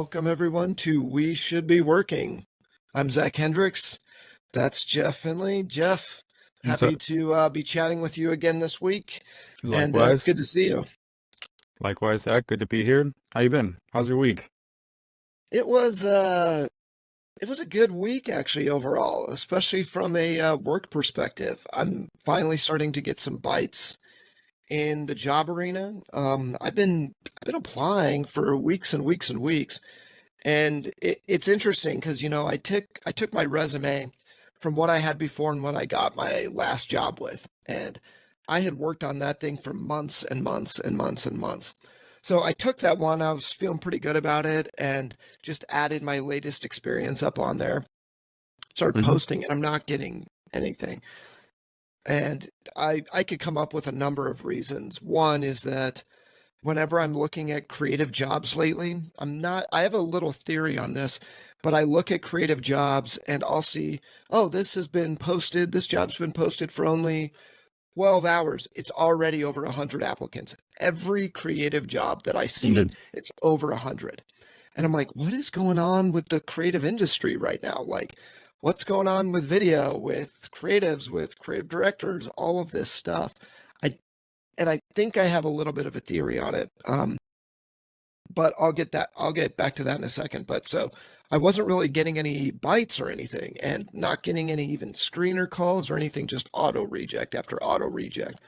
Welcome, everyone, to We Should Be Working. I'm Zach Hendricks. That's Jeff Finley. Jeff, So, happy to be chatting with you again this week, and it's likewise, good to see you. likewise, Zach. Good to be here. How you been? How's your week? It was uh, it was a good week actually overall, especially from a work perspective. I'm finally starting to get some bites in the job arena. I've been applying for weeks and weeks and weeks. And it's interesting because I took my resume from what I had before and what I got my last job with, and I had worked on that thing for months and months and months and months. So I took that one. I was feeling pretty good about it, and just added my latest experience up on there. Started hmm posting, and I'm not getting anything. And I could come up with a number of reasons. One is that whenever I'm looking at creative jobs lately, I have a little theory on this, but I look at creative jobs and I'll see, oh, this job's been posted for only 12 hours. It's already over 100 applicants. Every creative job that I see, it's over 100. And I'm like, what is going on with the creative industry right now? Like, what's going on with video, with creatives, with creative directors, all of this stuff? I and I think I have a little bit of a theory on it. But I'll get back to that in a second. But so I wasn't really getting any bites or anything, and not getting any even screener calls or anything, just auto reject after auto reject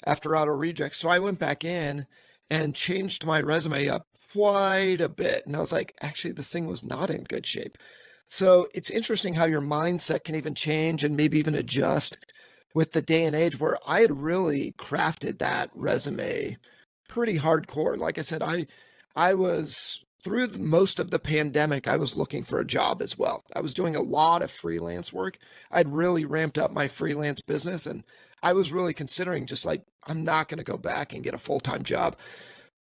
after auto reject. So I went back in and changed my resume up quite a bit. And I was like, actually, this thing was not in good shape. So it's interesting how your mindset can even change and maybe even adjust with the day and age where I had really crafted that resume pretty hardcore. Like I said, I was through most of the pandemic, I was looking for a job as well. I was doing a lot of freelance work. I'd really ramped up my freelance business, and I was really considering just like, I'm not going to go back and get a full-time job.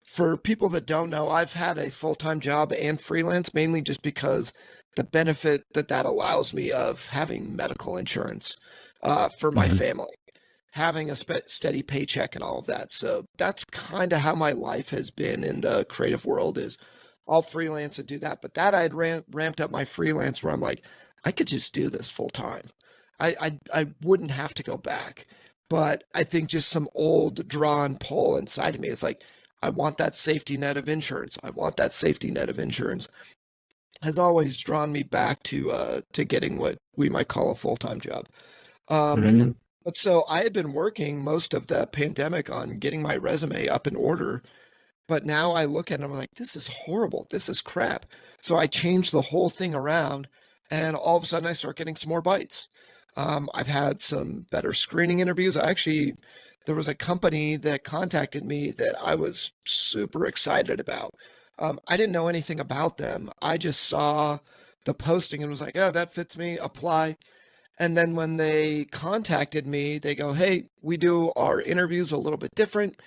For people that don't know, I've had a full-time job and freelance mainly just because the benefit that allows me of having medical insurance for my hmm family, having a steady paycheck and all of that. So that's kind of how my life has been in the creative world, is I'll freelance and do that. But that I had ramped up my freelance where I'm like, I could just do this full time. I wouldn't have to go back. But I think just some old drawn pull inside of me is like, I want that safety net of insurance. I want that safety net of insurance has always drawn me back to getting what we might call a full-time job. Um, hmm but so I had been working most of the pandemic on getting my resume up in order, but now I look at it and I'm like, this is horrible. This is crap. So I changed the whole thing around, and all of a sudden I start getting some more bites. I've had some better screening interviews. There was a company that contacted me that I was super excited about. I didn't know anything about them. I just saw the posting and was like, oh, that fits me, apply. And then when they contacted me, they go, hey, we do our interviews a little bit different.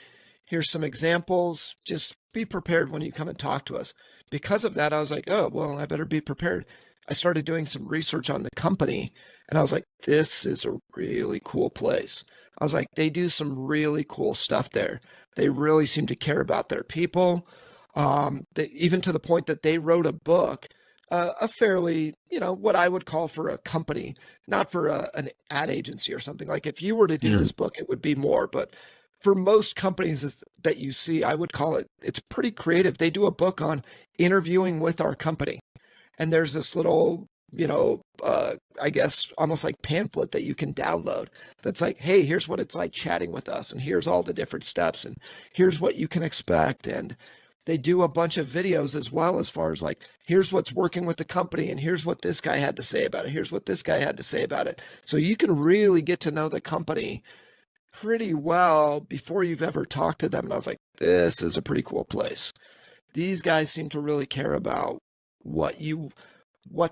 Here's some examples. Just be prepared when you come and talk to us. Because of that, I was like, oh, well, I better be prepared. I started doing some research on the company, and I was like, this is a really cool place. I was like, they do some really cool stuff there. They really seem to care about their people. Even to the point that they wrote a book, a fairly, what I would call for a company, not for an ad agency or something. Like if you were to do Yeah. this book, it would be more. But for most companies that you see, I would call it's pretty creative. They do a book on interviewing with our company. And there's this little, I guess almost like pamphlet that you can download that's like, hey, here's what it's like chatting with us, and here's all the different steps, and here's what you can expect. And they do a bunch of videos as well, as far as like, here's what's working with the company, and here's what this guy had to say about it. Here's what this guy had to say about it. So you can really get to know the company pretty well before you've ever talked to them. And I was like, this is a pretty cool place. These guys seem to really care about what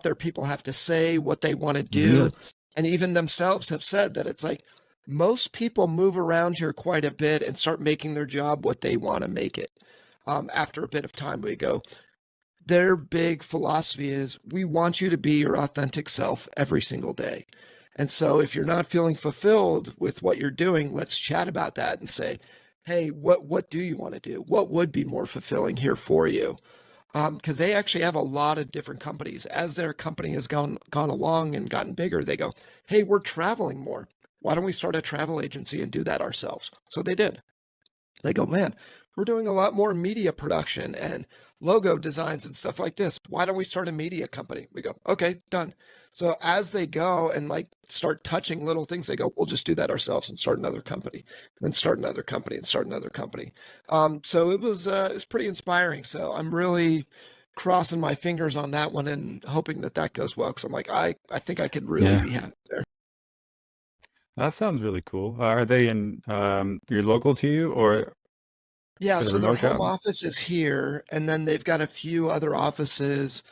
their people have to say, what they want to do. Yes. And even themselves have said that it's like most people move around here quite a bit and start making their job what they want to make it. After a bit of time, we go, their big philosophy is, we want you to be your authentic self every single day. And so if you're not feeling fulfilled with what you're doing, let's chat about that and say, hey, what do you want to do? What would be more fulfilling here for you? Because they actually have a lot of different companies. As their company has gone along and gotten bigger, they go, "Hey, we're traveling more. Why don't we start a travel agency and do that ourselves?" So they did. They go, "Man, we're doing a lot more media production and logo designs and stuff like this. Why don't we start a media company?" We go, "Okay, done." So as they go and like start touching little things, they go, "We'll just do that ourselves and start another company, and start another company, and start another company." So it was pretty inspiring. So I'm really crossing my fingers on that one and hoping that that goes well. Because I'm like, I think I could really Yeah, be happy there. that sounds really cool. Are they in you're local to you, or Yeah, is it a so their remote home job? office is here, and then they've got a few other offices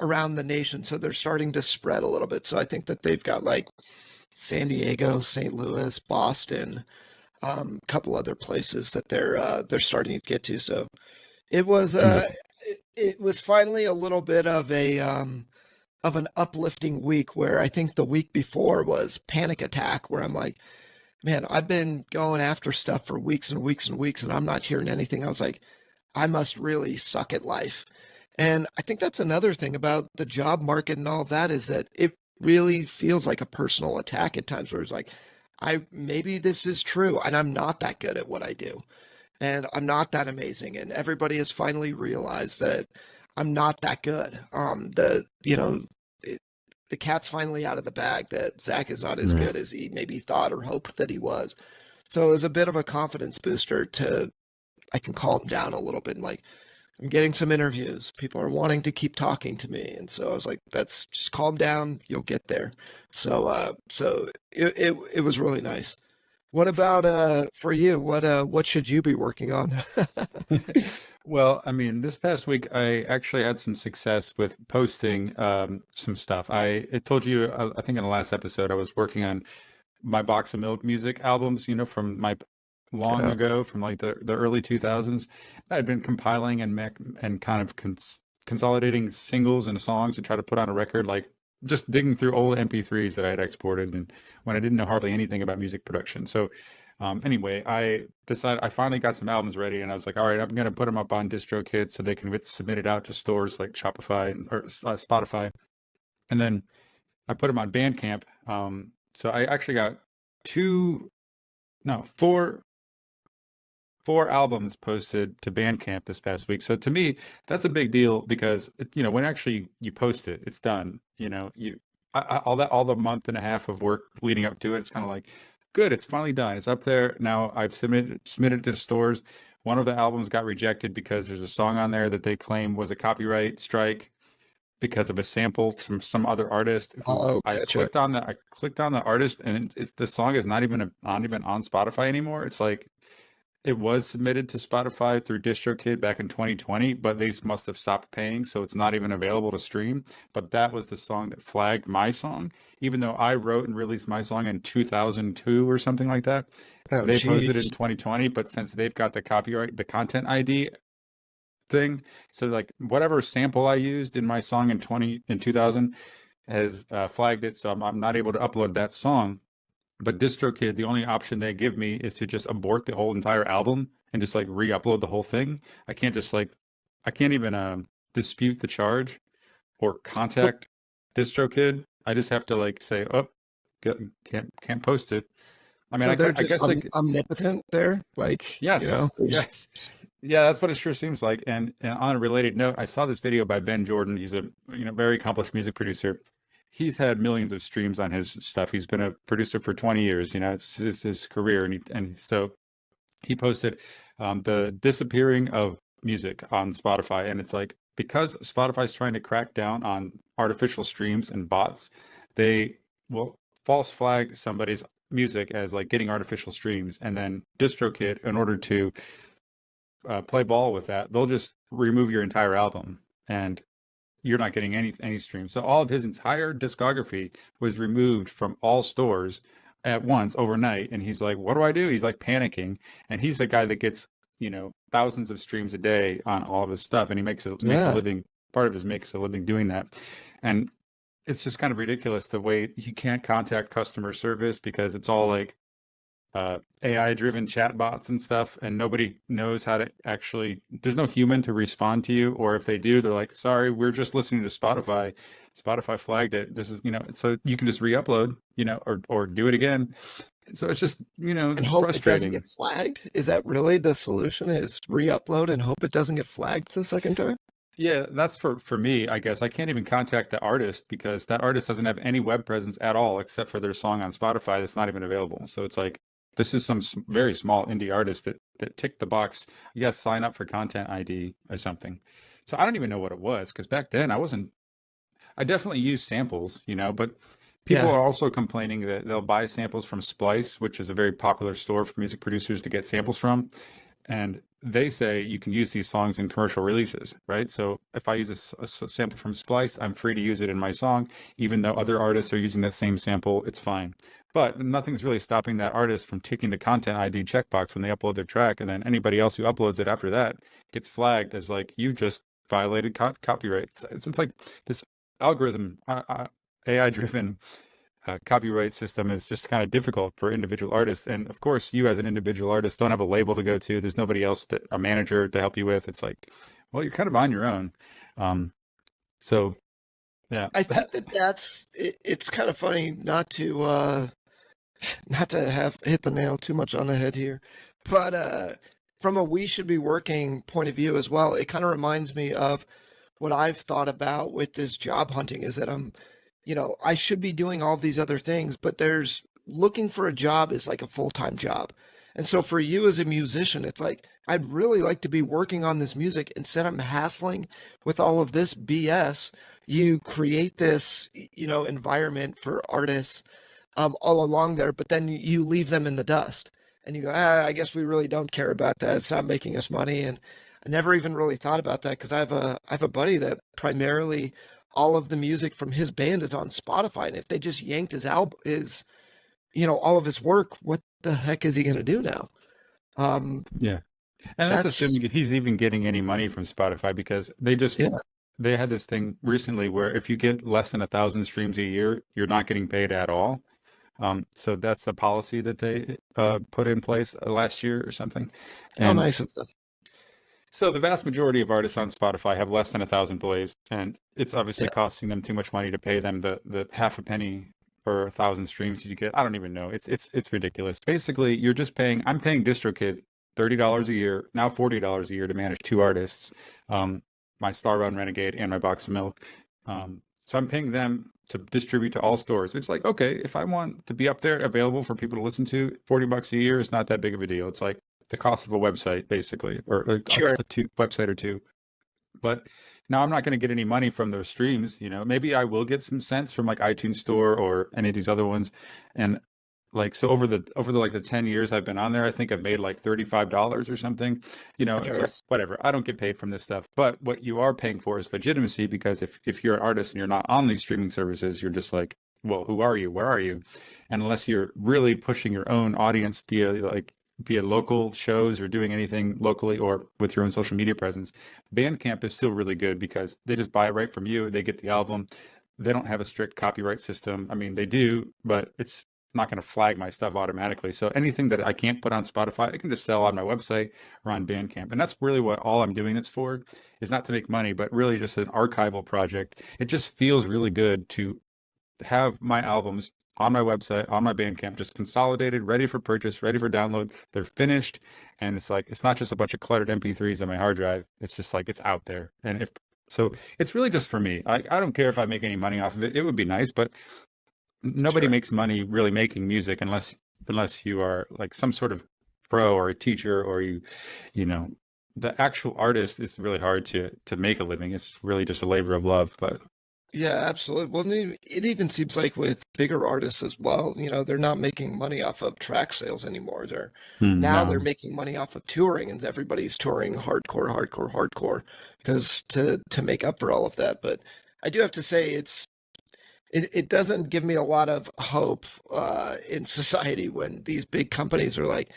around the nation. So they're starting to spread a little bit. So I think that they've got like San Diego, St. Louis, Boston, a couple other places that they're starting to get to. So it was Yeah. it was finally a little bit of an uplifting week where I think the week before was panic attack where I'm like, man, I've been going after stuff for weeks and weeks and weeks and I'm not hearing anything. I was like, I must really suck at life. And I think that's another thing about the job market and all of that is that it really feels like a personal attack at times where it's like, I maybe this is true and I'm not that good at what I do and I'm not that amazing. And everybody has finally realized that I'm not that good. It, the cat's finally out of the bag that Zach is not as Right. good as he maybe thought or hoped that he was. So it was a bit of a confidence booster to I can calm down a little bit and like I'm getting some interviews. People are wanting to keep talking to me, and so I was like, "That's just calm down. You'll get there." So it was really nice. What about for you? What should you be working on? Well, I mean, this past week I actually had some success with posting some stuff. I told you, I think in the last episode, I was working on my Box of Milk music albums, from my long Yeah. ago, from like the early 2000s. I'd been compiling and kind of consolidating singles and songs to try to put on a record, like just digging through old MP3s that I had exported and when I didn't know hardly anything about music production. So anyway, I finally got some albums ready and I was like, all right, I'm going to put them up on DistroKid so they can get submitted out to stores like Shopify or Spotify. And then I put them on Bandcamp. So I actually got two, no, four albums posted to Bandcamp this past week. So to me, that's a big deal because when actually you post it, it's done. All the month and a half of work leading up to it, it's kind of like, good, it's finally done. It's up there now. I've submitted to stores. One of the albums got rejected because there's a song on there that they claim was a copyright strike because of a sample from some other artist who Oh, I gotcha. clicked on the artist and the song is not even on Spotify anymore. It's like it was submitted to Spotify through DistroKid back in 2020, but they must have stopped paying, so it's not even available to stream. But that was the song that flagged my song, even though I wrote and released my song in 2002 or something like that. Oh, They posted it in geez. 2020, but since they've got the copyright, the content ID thing, so like whatever sample I used in my song in 2000 has flagged it, so I'm not able to upload that song. But DistroKid, the only option they give me is to just abort the whole entire album and just like re-upload the whole thing. I can't just like I can't even dispute the charge or So, contact DistroKid. I just have to like say, oh, can't post it. I mean, so they're I just guess like omnipotent there, like yes, they just, yes, yeah, that's what it sure seems like. And on a related note, I saw this video by Ben Jordan. He's a very accomplished music producer. He's had millions of streams on his stuff. He's been a producer for 20 years. It's his career, and so he posted the disappearing of music on Spotify, and it's like because Spotify's trying to crack down on artificial streams and bots, they will false flag somebody's music as like getting artificial streams, and then DistroKid, in order to play ball with that, they'll just remove your entire album, and you're not getting any streams. So all of his entire discography was removed from all stores at once overnight. And he's like, what do I do? He's like panicking. And he's the guy that gets, thousands of streams a day on all of his stuff. And he makes a yeah. living, part of his makes a living doing that. And it's just kind of ridiculous the way he can't contact customer service because it's all like AI driven chatbots and stuff, and nobody knows how to actually, there's no human to respond to you. Or if they do, they're like, sorry, we're just listening to Spotify. Spotify flagged it. This is, so you can just re-upload, or do it again. So it's just, And it's hope it doesn't frustrating. get flagged? Is that really the solution, is re-upload and hope it doesn't get flagged the second time? Yeah, that's for me, I guess. I can't even contact the artist because that artist doesn't have any web presence at all except for their song on Spotify that's not even available. So it's like this is some very small indie artist that ticked the box. Yes, sign up for Content ID or something. So I don't even know what it was because back then I definitely used samples, but people Yeah. are also complaining that they'll buy samples from Splice, which is a very popular store for music producers to get samples from. And they say you can use these songs in commercial releases, right? So if I use a sample from Splice, I'm free to use it in my song, even though other artists are using that same sample, it's fine. But nothing's really stopping that artist from ticking the Content ID checkbox when they upload their track, and then anybody else who uploads it after that gets flagged as like you just violated copyright. It's like this algorithm, AI-driven copyright system is just kind of difficult for individual artists. And of course, you as an individual artist don't have a label to go to. There's nobody else a manager to help you with. It's like, well, you're kind of on your own. Um, so yeah, I think it's kind of funny not to not to have hit the nail too much on the head here, but from a we should be working point of view as well, it kind of reminds me of what I've thought about with this job hunting is that I should be doing all these other things, but there's looking for a job is like a full-time job. And so for you as a musician, it's like, I'd really like to be working on this music. Instead of hassling with all of this BS, you create this, environment for artists all along there, but then you leave them in the dust. And you go, I guess we really don't care about that. It's not making us money. And I never even really thought about that because I have a buddy that primarily all of the music from his band is on Spotify. And if they just yanked his album, all of his work, what the heck is he going to do now? Um, yeah. And that's that's, assuming he's even getting any money from Spotify because yeah. they had this thing recently where if you get less than 1,000 streams a year, you're not getting paid at all. So that's a policy that they put in place last year or something. How And nice of them. so the vast majority of artists on Spotify have less than 1,000 plays, and it's obviously Yeah. costing them too much money to pay them the half a penny per 1,000 streams you get. I don't even know. It's ridiculous. Basically, you're just paying. I'm paying DistroKid $30 a year, now $40 a year to manage two artists, my Star Run Renegade and my Box of Milk. So I'm paying them to distribute to all stores. It's like, okay, if I want to be up there available for people to listen to, $40 a year is not that big of a deal. It's like the cost of a website, basically, or Sure. website or two. But now I'm not going to get any money from those streams. Maybe I will get some cents from like iTunes Store or any of these other ones. And like, so over the like the 10 years I've been on there, I think I've made like $35 or something. It's like Sure. whatever. I don't get paid from this stuff. But what you are paying for is legitimacy, because if you're an artist and you're not on these streaming services, you're just like, well, who are you? Where are you? And unless you're really pushing your own audience via local shows or doing anything locally or with your own social media presence, Bandcamp is still really good because they just buy it right from you. They get the album. They don't have a strict copyright system. I mean, they do, but it's not going to flag my stuff automatically. So anything that I can't put on Spotify, I can just sell on my website or on Bandcamp. And that's really what all I'm doing this for, is not to make money, but really just an archival project. It just feels really good to have my albums on my website, on my Bandcamp, just consolidated, ready for purchase, ready for download. They're finished. And it's like, it's not just a bunch of cluttered MP3s on my hard drive. It's just like, it's out there. And so it's really just for me. I don't care if I make any money off of it. It would be nice, but nobody Sure. makes money really making music unless you are like some sort of pro or a teacher, or you know, the actual artist is really hard to make a living. It's really just a labor of love. But Yeah, absolutely. Well, it even seems like with bigger artists as well, they're not making money off of track sales anymore. They're no. making money off of touring, and everybody's touring hardcore, hardcore, hardcore because to make up for all of that. But I do have to say it doesn't give me a lot of hope in society when these big companies are like,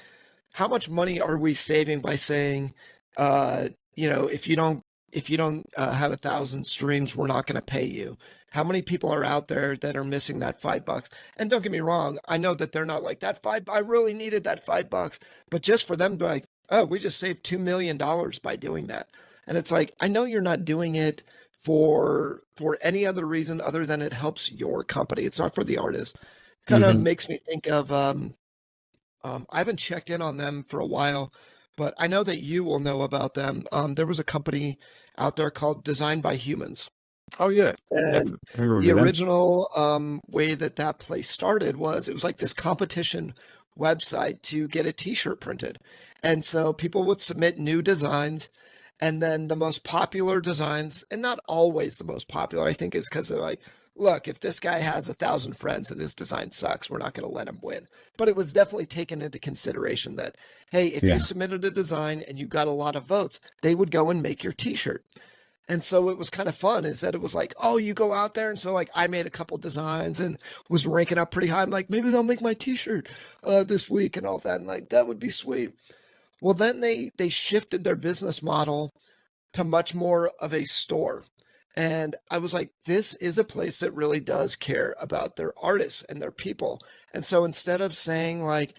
how much money are we saving by saying, if you don't if you don't have 1,000 streams, we're not going to pay you. How many people are out there that are missing that $5? And don't get me wrong, I know that they're not like that five. I really needed that $5, but just for them to be like, oh, we just saved $2 million by doing that. And it's like, I know you're not doing it for any other reason other than it helps your company. It's not for the artist. Kind of Hmm. makes me think of I haven't checked in on them for a while, but I know that you will know about them. There was a company out there called Designed by Humans. Oh yeah, yep, And I the remember them. original way that that place started was it was like this competition website to get a t-shirt printed. And so people would submit new designs, and then the most popular designs, and not always the most popular, I think is because they're like, look, if this guy has 1,000 friends and his design sucks, we're not going to let him win. But it was definitely taken into consideration that, hey, if you Yeah, submitted a design and you got a lot of votes, they would go and make your t-shirt. And so it was kind of fun is that it was like, oh, you go out there. And so like I made a couple designs and was ranking up pretty high. I'm like, maybe they'll make my t-shirt this week and all that. And like, that would be sweet. Well, then they shifted their business model to much more of a store. And I was like, this is a place that really does care about their artists and their people. And so instead of saying like,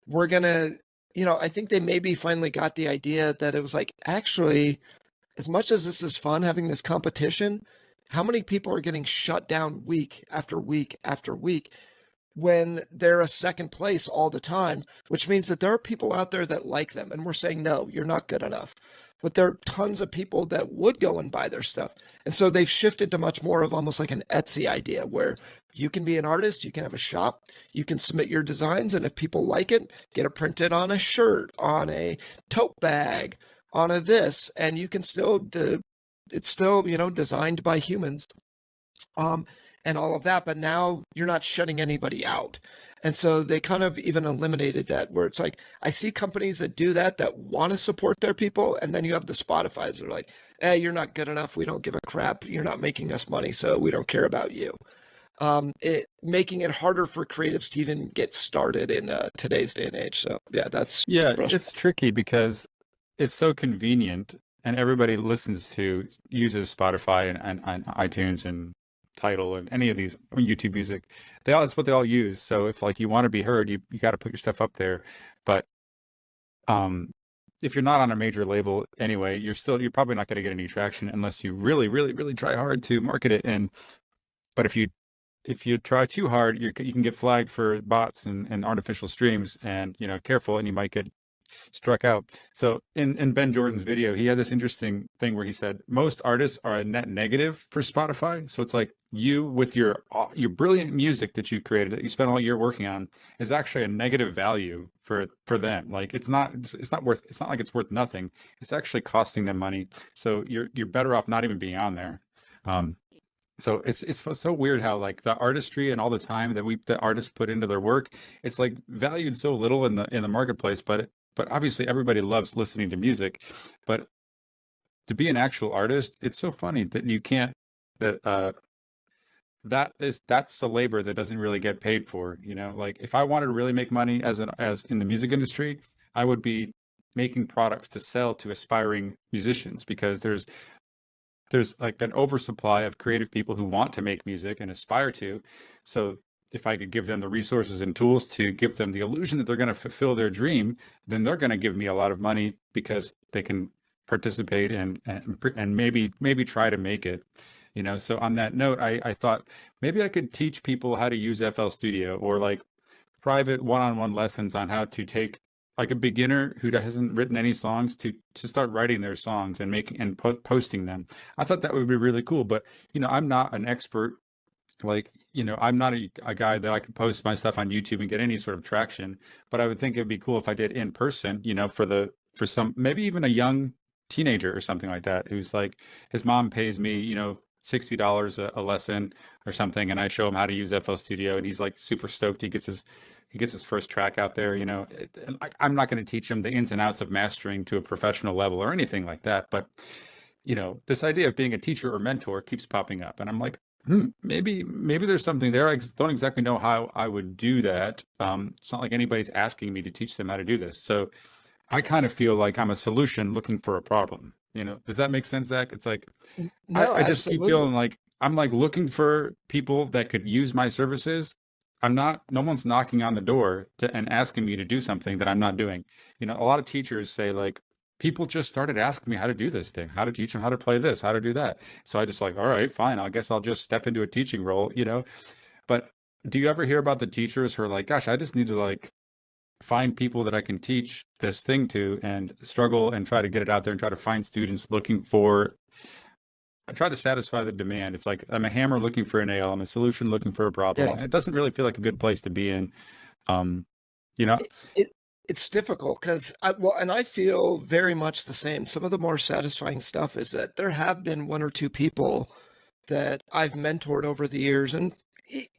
we're going to, I think they maybe finally got the idea that it was like, actually, as much as this is fun having this competition, how many people are getting shut down week after week after week when they're a second place all the time, which means that there are people out there that like them. And we're saying, no, you're not good enough. But there are tons of people that would go and buy their stuff. And so they've shifted to much more of almost like an Etsy idea where you can be an artist, you can have a shop, you can submit your designs. And if people like it, get it printed on a shirt, on a tote bag, on a this, and you can still, it's still, designed by humans. Um, and all of that, but now you're not shutting anybody out. And so they kind of even eliminated that where it's like, I see companies that do that that want to support their people. And then you have the Spotify's that are like, hey, you're not good enough. We don't give a crap. You're not making us money. So we don't care about you. It making it harder for creatives to even get started in today's day and age. So yeah, that's yeah, frustrating. it's tricky because it's so convenient, and everybody uses Spotify and iTunes and Tidal and any of these YouTube Music. That's what they all use. So if like you want to be heard, you got to put your stuff up there. But um, if you're not on a major label anyway, you're probably not going to get any traction unless you really, really, really try hard to market it. But if you try too hard, you can get flagged for bots and artificial streams, and careful, and you might get struck out. So in Ben Jordan's video, he had this interesting thing where he said most artists are a net negative for Spotify. So it's like you with your brilliant music that you created that you spent all year working on is actually a negative value for them. Like it's not like it's worth nothing. It's actually costing them money. So you're better off not even being on there. Um, so it's so weird how like the artistry and all the time that the artists put into their work, it's like valued so little in the marketplace, but obviously everybody loves listening to music. But to be an actual artist, it's so funny that you can't that that's the labor that doesn't really get paid for. Like if I wanted to really make money as in the music industry, I would be making products to sell to aspiring musicians because there's like an oversupply of creative people who want to make music and aspire to. So if I could give them the resources and tools to give them the illusion that they're going to fulfill their dream, then they're going to give me a lot of money because they can participate and maybe try to make it. So on that note, I thought maybe I could teach people how to use FL Studio or like private one-on-one lessons on how to take like a beginner who hasn't written any songs to start writing their songs and making and posting them. I thought that would be really cool, but I'm not an expert. Like, I'm not a guy that I could post my stuff on YouTube and get any sort of traction, but I would think it'd be cool if I did in person, for some, maybe even a young teenager or something like that, who's like, his mom pays me, $60 a lesson or something. And I show him how to use FL Studio and he's like super stoked. He gets his first track out there, and I'm not going to teach him the ins and outs of mastering to a professional level or anything like that. But, this idea of being a teacher or mentor keeps popping up. And I'm like, maybe there's something there. I don't exactly know how I would do that. It's not like anybody's asking me to teach them how to do this. So I kind of feel like I'm a solution looking for a problem. Does that make sense, Zach? It's like No, I just keep absolutely. feeling like I'm like looking for people that could use my services. I'm not, no one's knocking on the door and asking me to do something that I'm not doing. A lot of teachers say like, people just started asking me how to do this thing, how to teach them how to play this, how to do that. So I just like, all right, fine. I guess I'll just step into a teaching role. But do you ever hear about the teachers who are like, gosh, I just need to like find people that I can teach this thing to and struggle and try to get it out there and try to find students looking for I try to satisfy the demand. It's like I'm a hammer looking for a nail. I'm a solution looking for a problem. Yeah. And it doesn't really feel like a good place to be in. Um, you know, It, it it's difficult because and I feel very much the same. Some of the more satisfying stuff is that there have been one or two people that I've mentored over the years, and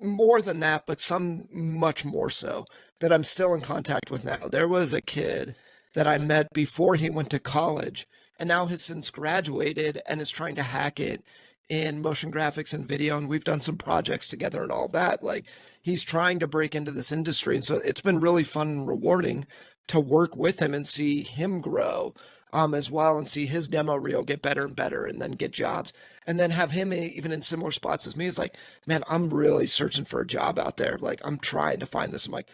more than that, but some much more so, that I'm still in contact with now. There was a kid that I met before he went to college and now has since graduated and is trying to hack it in motion graphics and video. And we've done some projects together and all that. Like, he's trying to break into this industry. And so it's been really fun and rewarding to work with him and see him grow as well, and see his demo reel get better and better and then get jobs, and then have him even in similar spots as me. It's like, man, I'm really searching for a job out there. Like, I'm trying to find this. I'm like,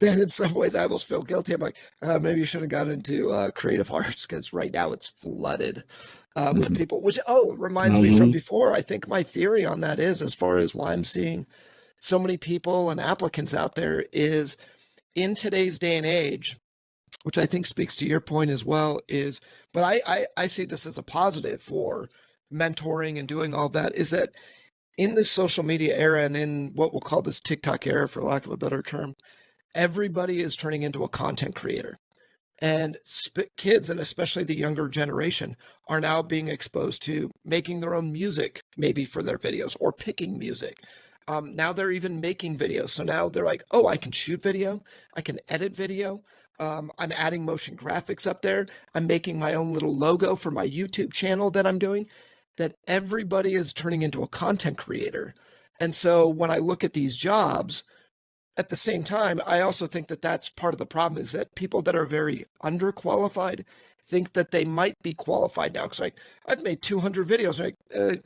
then in some ways I almost feel guilty. I'm like, maybe you should have gotten into creative arts, because right now it's flooded with people, which, reminds me from Mhm. before. I think my theory on that is, as far as why I'm seeing so many people and applicants out there, is in today's day and age, which I think speaks to your point as well, is, but I see this as a positive for mentoring and doing all that, is that in this social media era and in what we'll call this TikTok era, for lack of a better term, everybody is turning into a content creator. And kids, and especially the younger generation, are now being exposed to making their own music, maybe for their videos, or picking music. Now they're even making videos. So now they're like, oh, I can shoot video, I can edit video. I'm adding motion graphics up there. I'm making my own little logo for my YouTube channel that I'm doing. That everybody is turning into a content creator. And so when I look at these jobs, at the same time, I also think that that's part of the problem, is that people that are very underqualified think that they might be qualified now. Because I've made 200 videos. Like,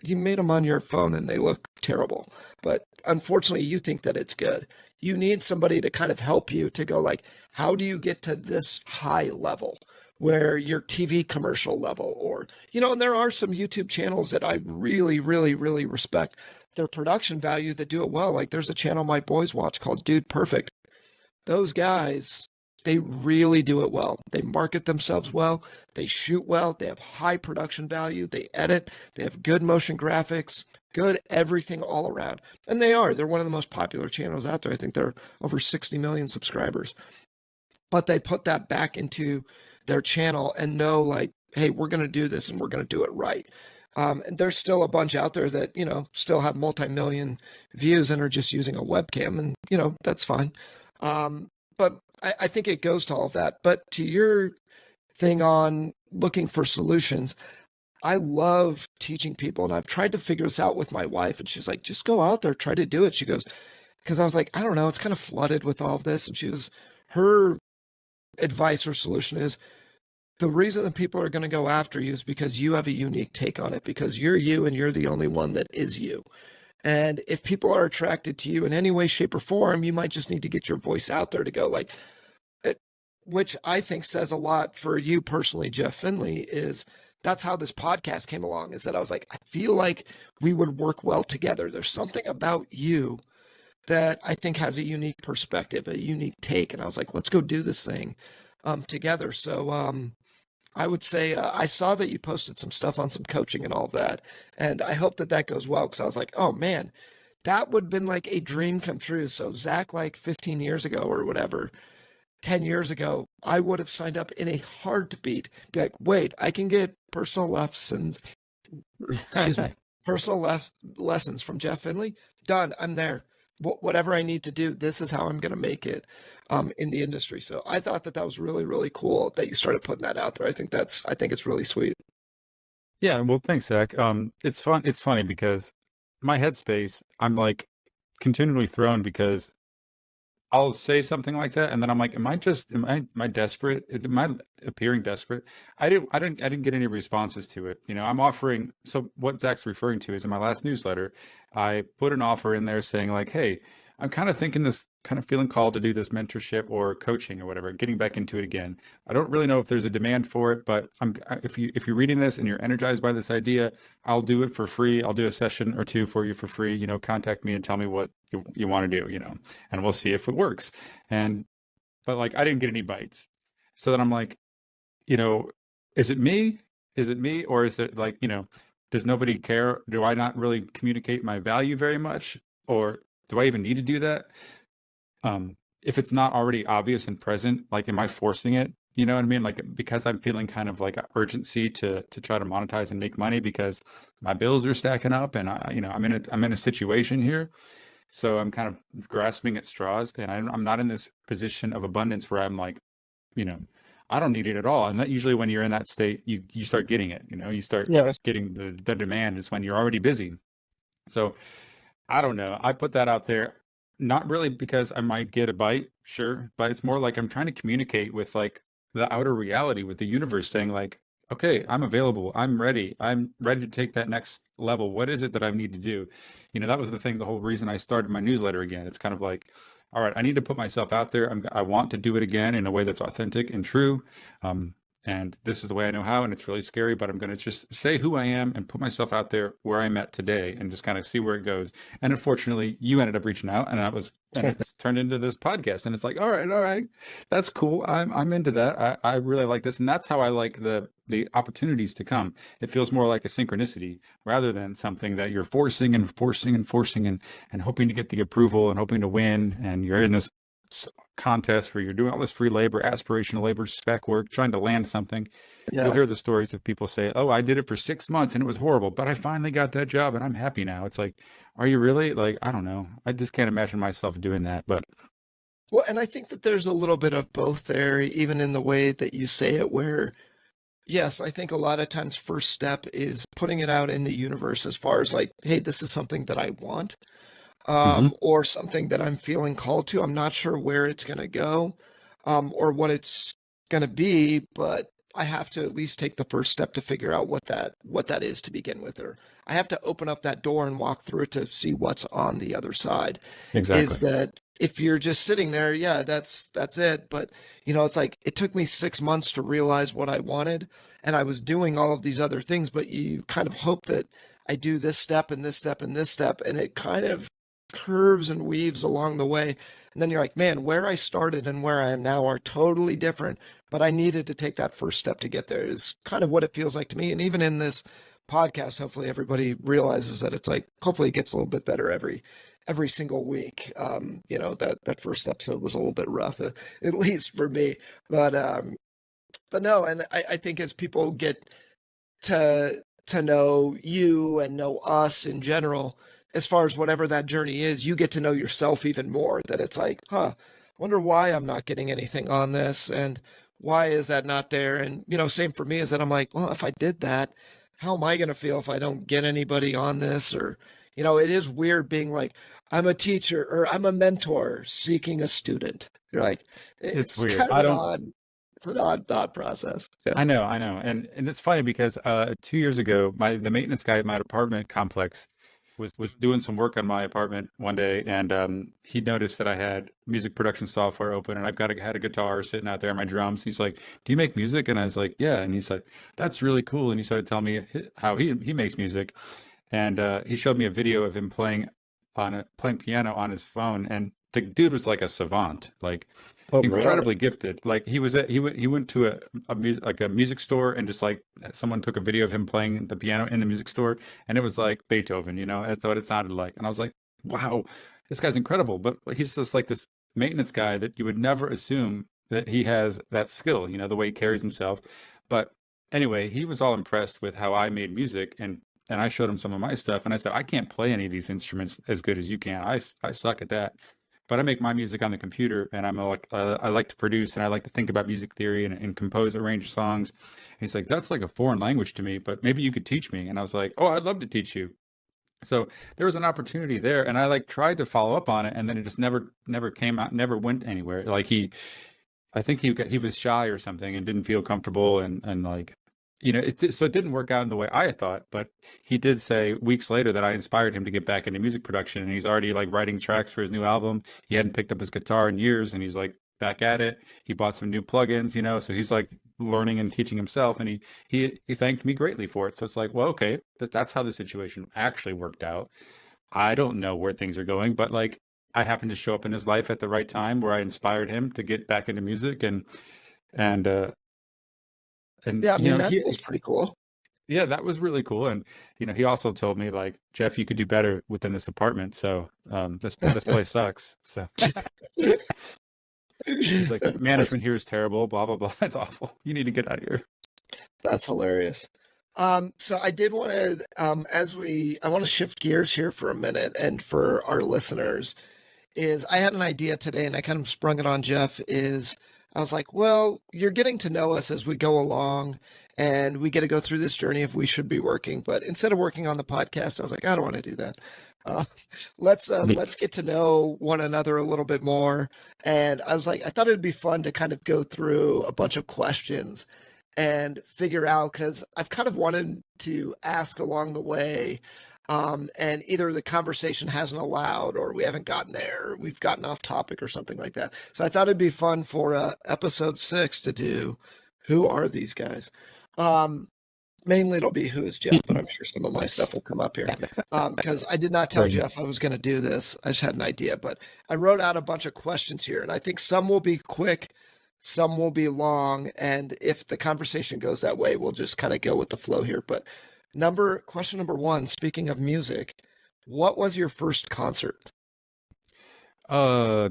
you made them on your phone and they look terrible. But unfortunately, you think that it's good. You need somebody to kind of help you to go like, how do you get to this high level where your TV commercial level, or, and there are some YouTube channels that I really, really, really respect their production value that do it well. Like, there's a channel my boys watch called Dude Perfect. Those guys, they really do it well. They market themselves well. They shoot well. They have high production value. They edit. They have good motion graphics, good everything all around. And they're one of the most popular channels out there. I think they're over 60 million subscribers. But they put that back into their channel and know, like, hey, we're going to do this and we're going to do it right. And there's still a bunch out there that, still have multi-million views and are just using a webcam, and, that's fine. But I think it goes to all of that. But to your thing on looking for solutions, I love teaching people, and I've tried to figure this out with my wife, and she's like, just go out there, try to do it. She goes, because I was like, I don't know, it's kind of flooded with all of this. And her advice or solution is, the reason that people are going to go after you is because you have a unique take on it, because you're you and you're the only one that is you. And if people are attracted to you in any way, shape, or form, you might just need to get your voice out there to go like, which I think says a lot for you personally, Jeff Finley, is that's how this podcast came along, is that I was like, I feel like we would work well together. There's something about you that I think has a unique perspective, a unique take. And I was like, let's go do this thing together. So I would say I saw that you posted some stuff on some coaching and all that, and I hope that that goes well, because I was like, oh man, that would have been like a dream come true. So Zach, like 15 years ago or whatever, 10 years ago, I would have signed up in a heartbeat. Be like, wait, I can get personal lessons, excuse me, lessons from Jeff Finley. Done. I'm there. Whatever I need to do, this is how I'm going to make it in the industry. So I thought that that was really, really cool that you started putting that out there. I think it's really sweet. Yeah, well, thanks, Zach. It's fun. It's funny because my headspace, I'm like continually thrown because I'll say something like that, and then I'm like, am I desperate? Am I appearing desperate? I didn't get any responses to it. I'm offering. So what Zach's referring to is in my last newsletter, I put an offer in there saying like, hey, I'm kind of thinking this, kind of feeling called to do this mentorship or coaching or whatever, getting back into it again. I don't really know if there's a demand for it, but if you're reading this and you're energized by this idea, I'll do it for free. I'll do a session or two for you for free. Contact me and tell me what you want to do. And we'll see if it works. And but like I didn't get any bites. So then I'm like, you know, is it me? Is it me? Or is it like, does nobody care? Do I not really communicate my value very much? Or do I even need to do that? If it's not already obvious and present, like am I forcing it? You know what I mean? Like because I'm feeling kind of like urgency to try to monetize and make money because my bills are stacking up and I'm in a situation here. So I'm kind of grasping at straws, and I'm not in this position of abundance where I'm like, you know, I don't need it at all. And that usually when you're in that state, you start getting it. You start Yeah. getting the demand is when you're already busy. So I don't know. I put that out there, not really because I might get a bite, sure, but it's more like I'm trying to communicate with like the outer reality, with the universe saying like, okay, I'm available. I'm ready. I'm ready to take that next level. What is it that I need to do? That was the thing, the whole reason I started my newsletter again. It's kind of like, all right, I need to put myself out there. I want to do it again in a way that's authentic and true. Um, and this is the way I know how, and it's really scary, but I'm going to just say who I am and put myself out there where I'm at today and just kind of see where it goes. And unfortunately, you ended up reaching out, and it's turned into this podcast. And it's like, all right, that's cool. I'm into that. I really like this, and that's how I like the opportunities to come. It feels more like a synchronicity rather than something that you're forcing and forcing and forcing and hoping to get the approval and hoping to win. And you're in this contest where you're doing all this free labor, aspirational labor, spec work, trying to land something. You'll Yeah. hear the stories of people say, oh, I did it for 6 months and it was horrible, but I finally got that job and I'm happy now. It's like, are you really? Like, I don't know. I just can't imagine myself doing that. But Well, and I think that there's a little bit of both there, even in the way that you say it, where yes, I think a lot of times first step is putting it out in the universe as far as like, hey, this is something that I want, Mhm. or something that I'm feeling called to. I'm not sure where it's going to go, or what it's going to be, but I have to at least take the first step to figure out what that is to begin with, or I have to open up that door and walk through it to see what's on the other side. Is Exactly. that if you're just sitting there, yeah, that's it. But it's like it took me 6 months to realize what I wanted, and I was doing all of these other things, but you kind of hope that I do this step and this step and this step, and it kind of curves and weaves along the way. And then you're like, man, where I started and where I am now are totally different. But I needed to take that first step to get there, is kind of what it feels like to me. And even in this podcast, hopefully everybody realizes that it's like, hopefully it gets a little bit better every single week. That first episode was a little bit rough, at least for me. But no, and I think as people get to know you and know us in general, as far as whatever that journey is, you get to know yourself even more. That it's like, I wonder why I'm not getting anything on this, and why is that not there? And same for me, is that I'm like, well, if I did that, how am I going to feel if I don't get anybody on this? Or it is weird being like, I'm a teacher or I'm a mentor seeking a student. You're like, It's it's weird. kind of an odd, it's an odd thought process. Yeah. I know. And it's funny because 2 years ago, the maintenance guy at my apartment complex was doing some work on my apartment one day, and he noticed that I had music production software open, and had a guitar sitting out there, my drums. He's like, "Do you make music?" And I was like, "Yeah." And he's like, "That's really cool." And he started telling me how he makes music, and he showed me a video of him playing piano on his phone, and the dude was like a savant, like Oh, really? incredibly gifted. Like he went to a music store, and just like someone took a video of him playing the piano in the music store, and it was like Beethoven. That's what it sounded like. And I was like, wow, this guy's incredible. But he's just like this maintenance guy that you would never assume that he has that skill. The way he carries himself. But anyway, he was all impressed with how I made music, and I showed him some of my stuff, and I said, I can't play any of these instruments as good as you can. I suck at that, but I make my music on the computer, and I like to produce, and I like to think about music theory and compose, arrange songs. And he's like, that's like a foreign language to me, but maybe you could teach me. And I was like, oh, I'd love to teach you. So there was an opportunity there, and I like tried to follow up on it, and then it just never came out, never went anywhere. Like I think he was shy or something and didn't feel comfortable, and like, so it didn't work out in the way I had thought. But he did say weeks later that I inspired him to get back into music production, and he's already like writing tracks for his new album. He hadn't picked up his guitar in years, and he's like back at it. He bought some new plugins, so he's like learning and teaching himself, and he thanked me greatly for it. So it's like, well, okay, that's how the situation actually worked out. I don't know where things are going, but like I happened to show up in his life at the right time where I inspired him to get back into music, and uh and Yeah, I mean, that feels pretty cool. yeah, that was really cool. And he also told me like, Jeff, you could do better within this apartment. So this place sucks. So he's like, That's management here is terrible, blah blah blah. It's awful. You need to get out of here. that's hilarious. So I did want to, I want to shift gears here for a minute, and for our listeners, is I had an idea today, and I kind of sprung it on Jeff. Is I was like, well, you're getting to know us as we go along, and we get to go through this journey if we should be working. But instead of working on the podcast, I was like, I don't want to do that. Uh, let's get to know one another a little bit more. And I was like, I thought it'd be fun to kind of go through a bunch of questions and figure out, because I've kind of wanted to ask along the way, and either the conversation hasn't allowed, or we haven't gotten there, or we've gotten off topic or something like that. So I thought it'd be fun for episode 6 to do who are these guys. Mainly it'll be who is Jeff, but I'm sure some of my stuff will come up here, because I did not tell Right. Jeff I was going to do this. I just had an idea, but I wrote out a bunch of questions here, and I think some will be quick, some will be long, and if the conversation goes that way, we'll just kind of go with the flow here. But question number 1, speaking of music, what was your first concert? I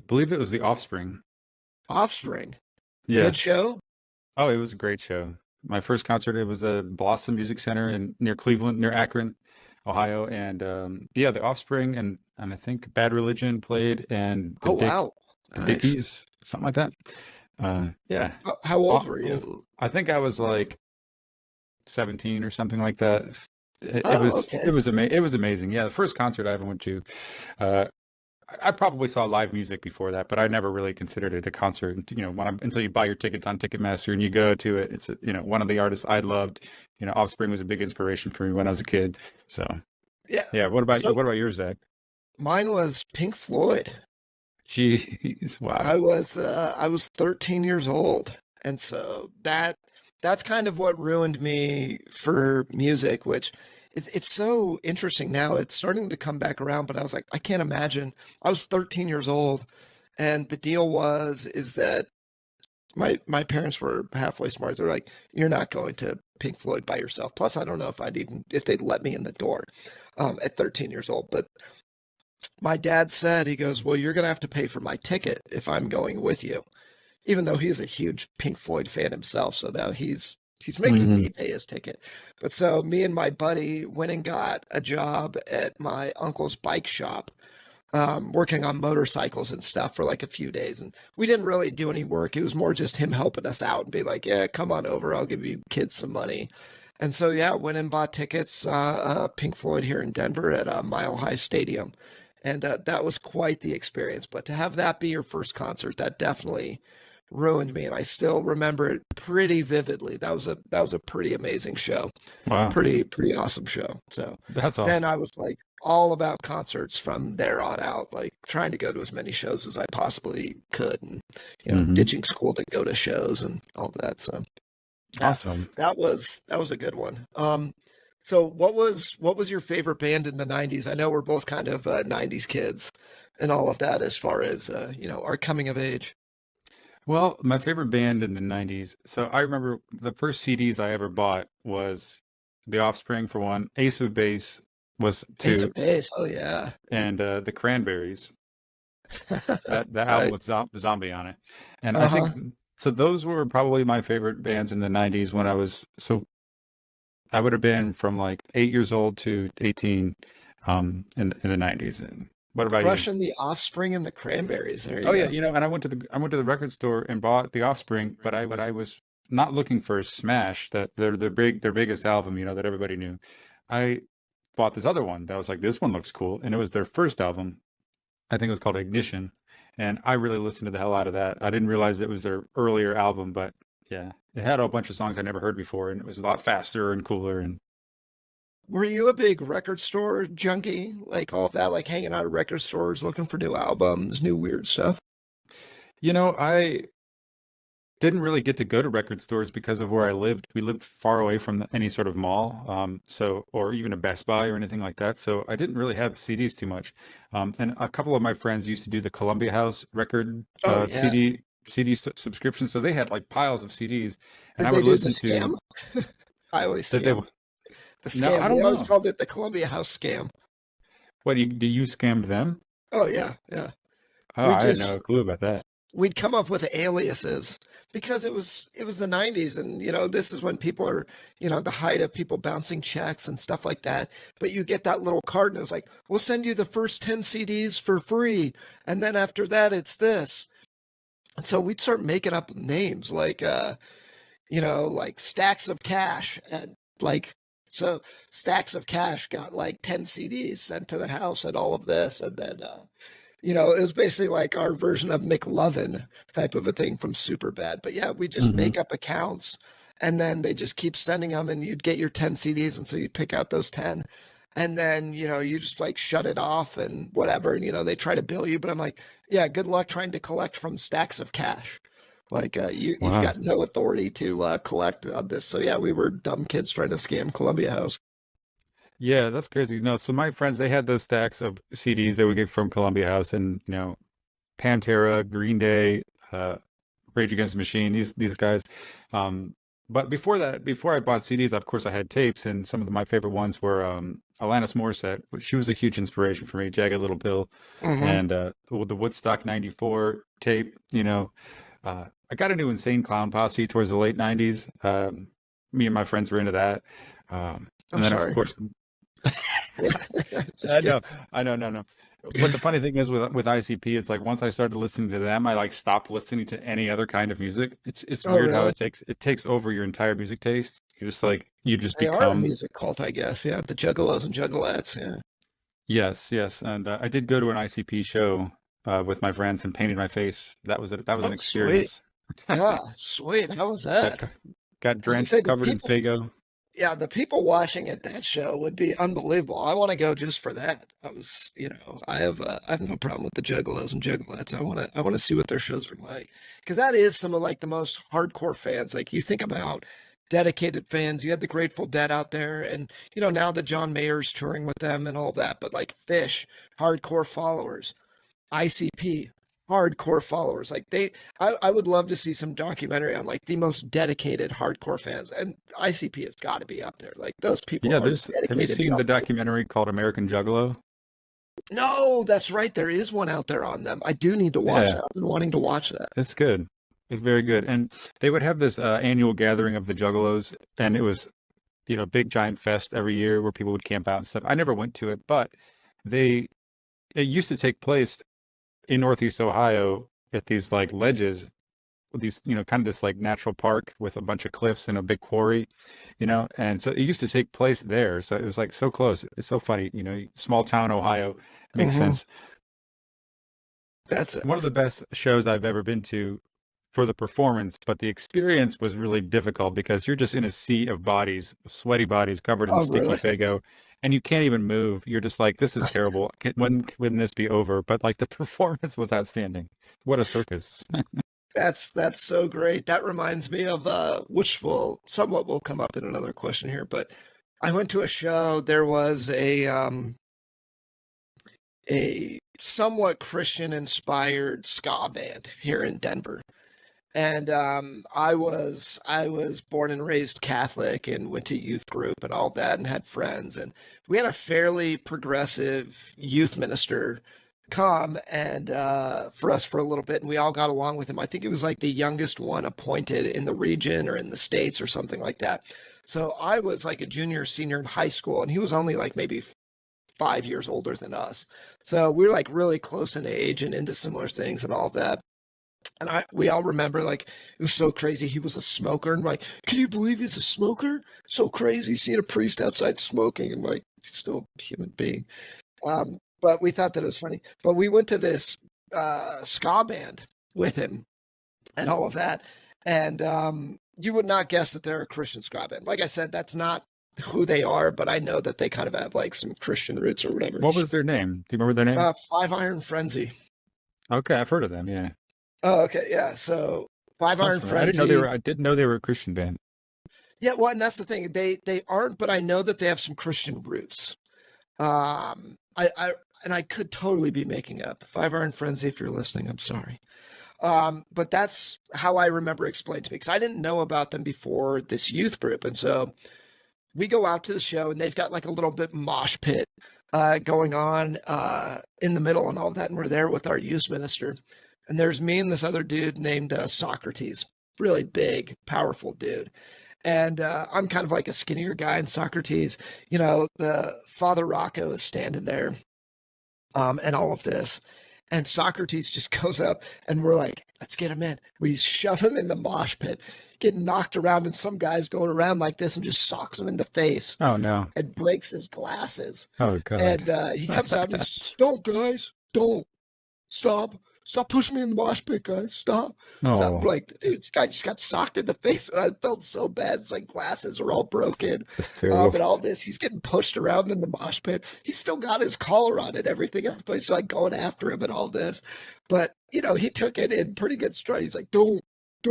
believe it was The Offspring. Offspring. Good Yes. show? Oh, it was a great show. My first concert, it was a Blossom Music Center in near Cleveland, near Akron, Ohio, and yeah, The Offspring and I think Bad Religion played, and Oh, wow. the Nice. Dickies, something like that. Yeah. How old were you? I think I was like 17 or something like that. It Oh, was okay. it was amazing. Yeah, the first concert I ever went to. Uh, I probably saw live music before that, but I never really considered it a concert. Until you buy your tickets on Ticketmaster and you go to it. It's one of the artists I loved. Offspring was a big inspiration for me when I was a kid. So Yeah. yeah. What about So what about yours, Zach? mine was Pink Floyd. Jeez, wow. I was 13 years old, and so that's kind of what ruined me for music, which it's so interesting now. It's starting to come back around, but I was like, I can't imagine. I was 13 years old, and the deal is that my parents were halfway smart. They're like, you're not going to Pink Floyd by yourself. Plus, I don't know if they'd let me in the door at 13 years old, but my dad said, he goes, well, you're going to have to pay for my ticket if I'm going with you, even though he's a huge Pink Floyd fan himself. So now he's making Hmm. me pay his ticket. But so me and my buddy went and got a job at my uncle's bike shop, working on motorcycles and stuff for like a few days. And we didn't really do any work. It was more just him helping us out and be like, yeah, come on over. I'll give you kids some money. And so, yeah, went and bought tickets, Pink Floyd here in Denver at Mile High Stadium. And that was quite the experience. But to have that be your first concert, that definitely ruined me. And I still remember it pretty vividly. That was a pretty amazing show. Wow, Pretty awesome show. So that's then awesome. I was like all about concerts from there on out, like trying to go to as many shows as I possibly could, and Hmm. ditching school to go to shows and all that. So that Awesome. that was a good one. So what was your favorite band in the '90s? I know we're both kind of '90s kids and all of that as far as our coming of age. Well, my favorite band in the 90s. So I remember the first CDs I ever bought was The Offspring for one, Ace of Base was Ace two, of Base. Oh yeah. and the Cranberries. That album Nice. with Zombie on it. And I think Uh-huh. so those were probably my favorite bands in the 90s when I would have been from like 8 years old to 18 in the 90s. And what about you? Crushing the Offspring and the Cranberries. There Oh you yeah, go. and I went to the record store and bought The Offspring, but I was not looking for a smash, that their biggest album, that everybody knew. I bought this other one that I was like, this one looks cool. And it was their first album. I think it was called Ignition. And I really listened to the hell out of that. I didn't realize it was their earlier album, but yeah, it had a bunch of songs I never heard before. And it was a lot faster and cooler. And, Were you a big record store junkie? Like all of that, like hanging out at record stores looking for new albums, new weird stuff? I didn't really get to go to record stores because of where I lived. We lived far away from any sort of mall, or even a Best Buy or anything like that. So I didn't really have CDs too much. And a couple of my friends used to do the Columbia House record Oh yeah. CD subscription. So they had like piles of CDs, and Did I they would do the listen to scam? I always that. They scam. The No, I scam. don't We always know. called it the Columbia House scam. Do you scammed them? Oh yeah, yeah. Oh, We I had just no clue about that. we'd come up with aliases because it was the 90s, and this is when people are, the height of people bouncing checks and stuff like that. But you get that little card and it's like, we'll send you the first 10 CDs for free, and then after that it's this. And so we'd start making up names like like Stacks of Cash, and like, so Stacks of Cash got like 10 CDs sent to the house and all of this. And then it was basically like our version of McLovin type of a thing from Superbad. But yeah, we just Hmm. make up accounts, and then they just keep sending them, and you'd get your 10 CDs. And so you'd pick out those 10. And then, you just like shut it off and whatever. And, they try to bill you. But I'm like, yeah, good luck trying to collect from Stacks of Cash. Like, you've Wow. got no authority to collect on this. So yeah, we were dumb kids trying to scam Columbia House. Yeah, that's crazy. No, so my friends, they had those stacks of CDs that we get from Columbia House, and Pantera, Green Day, Rage Against the Machine, these guys. Um, but before that, before I bought CDs, of course, I had tapes, and some of my favorite ones were Alanis Morissette, which she was a huge inspiration for me. Jagged Little Pill, Hmm. and the Woodstock '94 tape. I got into Insane Clown Posse towards the late '90s. Me and my friends were into that. I'm And then, of sorry. course, Yeah, just I kidding. know, I know, no, no. But the funny thing is with ICP, it's like once I started listening to them, I like stopped listening to any other kind of music. It's Oh, weird how really? it takes over your entire music taste. You just They are a become. music cult, I guess. Yeah, the Juggalos and Juggalettes. Yeah. Yes, yes. And I did go to an ICP show with my friends and painted my face. That was an Oh, sweet. experience. Yeah, sweet. How was Got that? co- got As I say, drenched, covered in Fago. yeah, the people watching at that show would be unbelievable. I want to go just for that. I have no problem with the Juggalos and Juggalettes. I want to see what their shows are like, because that is some of like the most hardcore fans. Like you think about dedicated fans. You had the Grateful Dead out there, and now the John Mayer's touring with them and all that. But like Fish, hardcore followers. ICP, hardcore followers. Like I would love to see some documentary on like the most dedicated hardcore fans, and ICP has got to be up there. Like those people Yeah, are have you dedicated seen the beyond. documentary called American Juggalo? No, that's right. There is one out there on them. I do need to watch Yeah, that. I've been wanting to watch that. it's good. It's very good. And they would have this annual gathering of the Juggalos, and it was, a big giant fest every year where people would camp out and stuff. I never went to it, but they it used to take place in Northeast Ohio at these like ledges, with these, kind of this like natural park with a bunch of cliffs and a big quarry, and so it used to take place there. So it was like so close. It's so funny, small town Ohio. It makes Hmm. sense. That's it. One of the best shows I've ever been to for the performance, but the experience was really difficult because you're just in a sea of bodies, sweaty bodies covered in Oh, sticky really? Fago, and you can't even move. You're just like, this is terrible. When this be over? But like the performance was outstanding. What a circus. That's so great. That reminds me of which will come up in another question here, but I went to a show. There was a somewhat Christian inspired ska band here in Denver. And I was born and raised Catholic and went to youth group and all that and had friends, and we had a fairly progressive youth minister come and for us for a little bit, and we all got along with him. I think it was like the youngest one appointed in the region or in the states or something like that. So I was like a junior, senior in high school, and he was only like maybe 5 years older than us. So we were like really close in age and into similar things and all of that. And we all remember, like, it was so crazy. He was a smoker, and like, can you believe he's a smoker? So crazy seeing a priest outside smoking, and like, he's still a human being. But we thought that it was funny. But we went to this ska band with him and all of that, and you would not guess that they're a Christian ska band. Like I said, that's not who they are, but I know that they kind of have like some Christian roots or whatever. What was their name? Do you remember their name? Five Iron Frenzy. Okay, I've heard of them. Yeah, Oh, okay, yeah. So Five sounds Iron familiar. Frenzy. I didn't know they were a Christian band. Yeah, well, and that's the thing. They aren't, but I know that they have some Christian roots. I and I could totally be making it up. Five Iron Frenzy, if you're listening, I'm sorry. But that's how I remember explained to me because I didn't know about them before this youth group, and so we go out to the show, and they've got like a little bit mosh pit going on in the middle and all that, and we're there with our youth minister, and there's me and this other dude named Socrates, really big, powerful dude. And I'm kind of like a skinnier guy, and Socrates, the Father Rocco is standing there, and all of this. And Socrates just goes up, and we're like, let's get him in. We shove him in the mosh pit, get knocked around, and some guy's going around like this and just socks him in the face Oh no! and breaks his glasses. Oh god! And he comes out and he's, don't, guys, don't. Stop. Stop pushing me in the mosh pit, guys. Stop. Oh, I'm like, dude, this guy just got socked in the face. I felt so bad. It's like glasses are all broken. that's terrible. And all this, he's getting pushed around in the mosh pit. He's still got his collar on and everything. Everybody's like going after him and all this. But, he took it in pretty good stride. He's like, don't,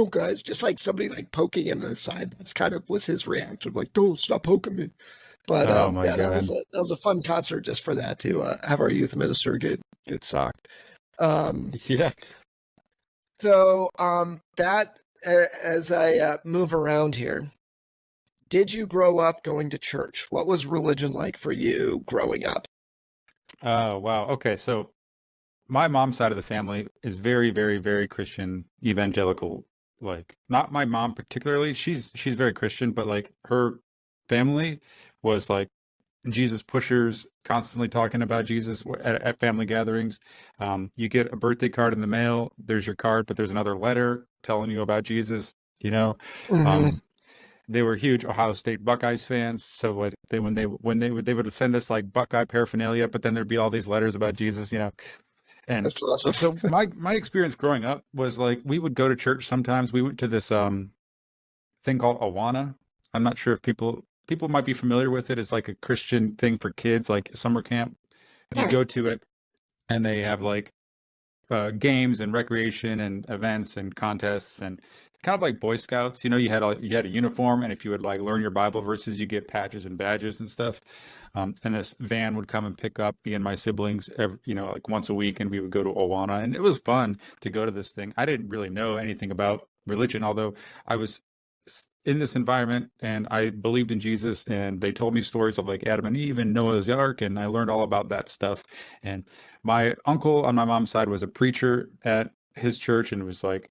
guys. Just like somebody like poking him in the side. That's kind of was his reaction. Like, don't stop poking me. But Oh my yeah, god! that was a fun concert just for that to have our youth minister get socked. Yeah. So that as I move around here, did you grow up going to church? What was religion like for you growing up? Oh wow. Okay, so my mom's side of the family is very, very, very Christian, evangelical. Like, not my mom particularly. She's very Christian, but like her family was like Jesus pushers, constantly talking about Jesus at family gatherings. You get a birthday card in the mail. There's your card, but there's another letter telling you about Jesus. You know, Hmm. um, they were huge Ohio State Buckeyes fans. So when they would send us like Buckeye paraphernalia, but then there'd be all these letters about Jesus. And That's awesome. so my experience growing up was like we would go to church sometimes. We went to this thing called Awana. I'm not sure if people might be familiar with it. It's like a Christian thing for kids, like summer camp. You Hmm. go to it, and they have like games and recreation and events and contests and kind of like Boy Scouts. You had a uniform, and if you would like learn your Bible verses, you get patches and badges and stuff. And this van would come and pick up me and my siblings, like once a week, and we would go to Awana, and it was fun to go to this thing. I didn't really know anything about religion, although I was in this environment and I believed in Jesus, and they told me stories of like Adam and Eve and Noah's Ark, and I learned all about that stuff. And my uncle on my mom's side was a preacher at his church, and was like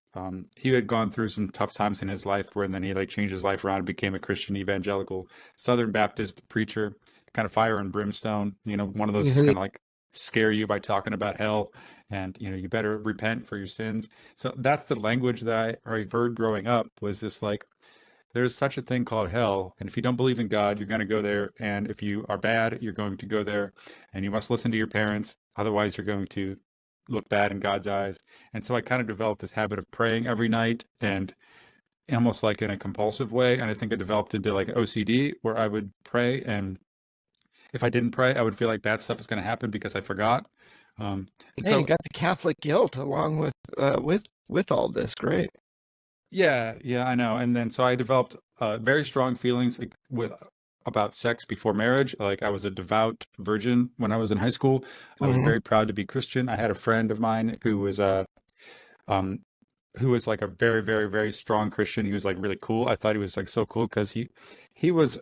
he had gone through some tough times in his life where, and then he like changed his life around and became a Christian evangelical Southern Baptist preacher, kind of fire and brimstone, one of those that's Hmm. kind of like scare you by talking about hell, and you better repent for your sins. So that's the language that I heard growing up, was this like, there's such a thing called hell, and if you don't believe in God, you're going to go there, and if you are bad, you're going to go there, and you must listen to your parents, otherwise you're going to look bad in God's eyes. And so I kind of developed this habit of praying every night, and almost like in a compulsive way, and I think it developed into like OCD, where I would pray, and if I didn't pray, I would feel like bad stuff is going to happen because I forgot. And Hey, you so got the Catholic guilt along with all this. Great. yeah, yeah, I know. And then so I developed very strong feelings like, about sex before marriage. Like, I was a devout virgin when I was in high school. I was Hmm. very proud to be Christian. I had a friend of mine um who was like a very, very, very strong Christian. He was like really cool. I thought he was like so cool because he was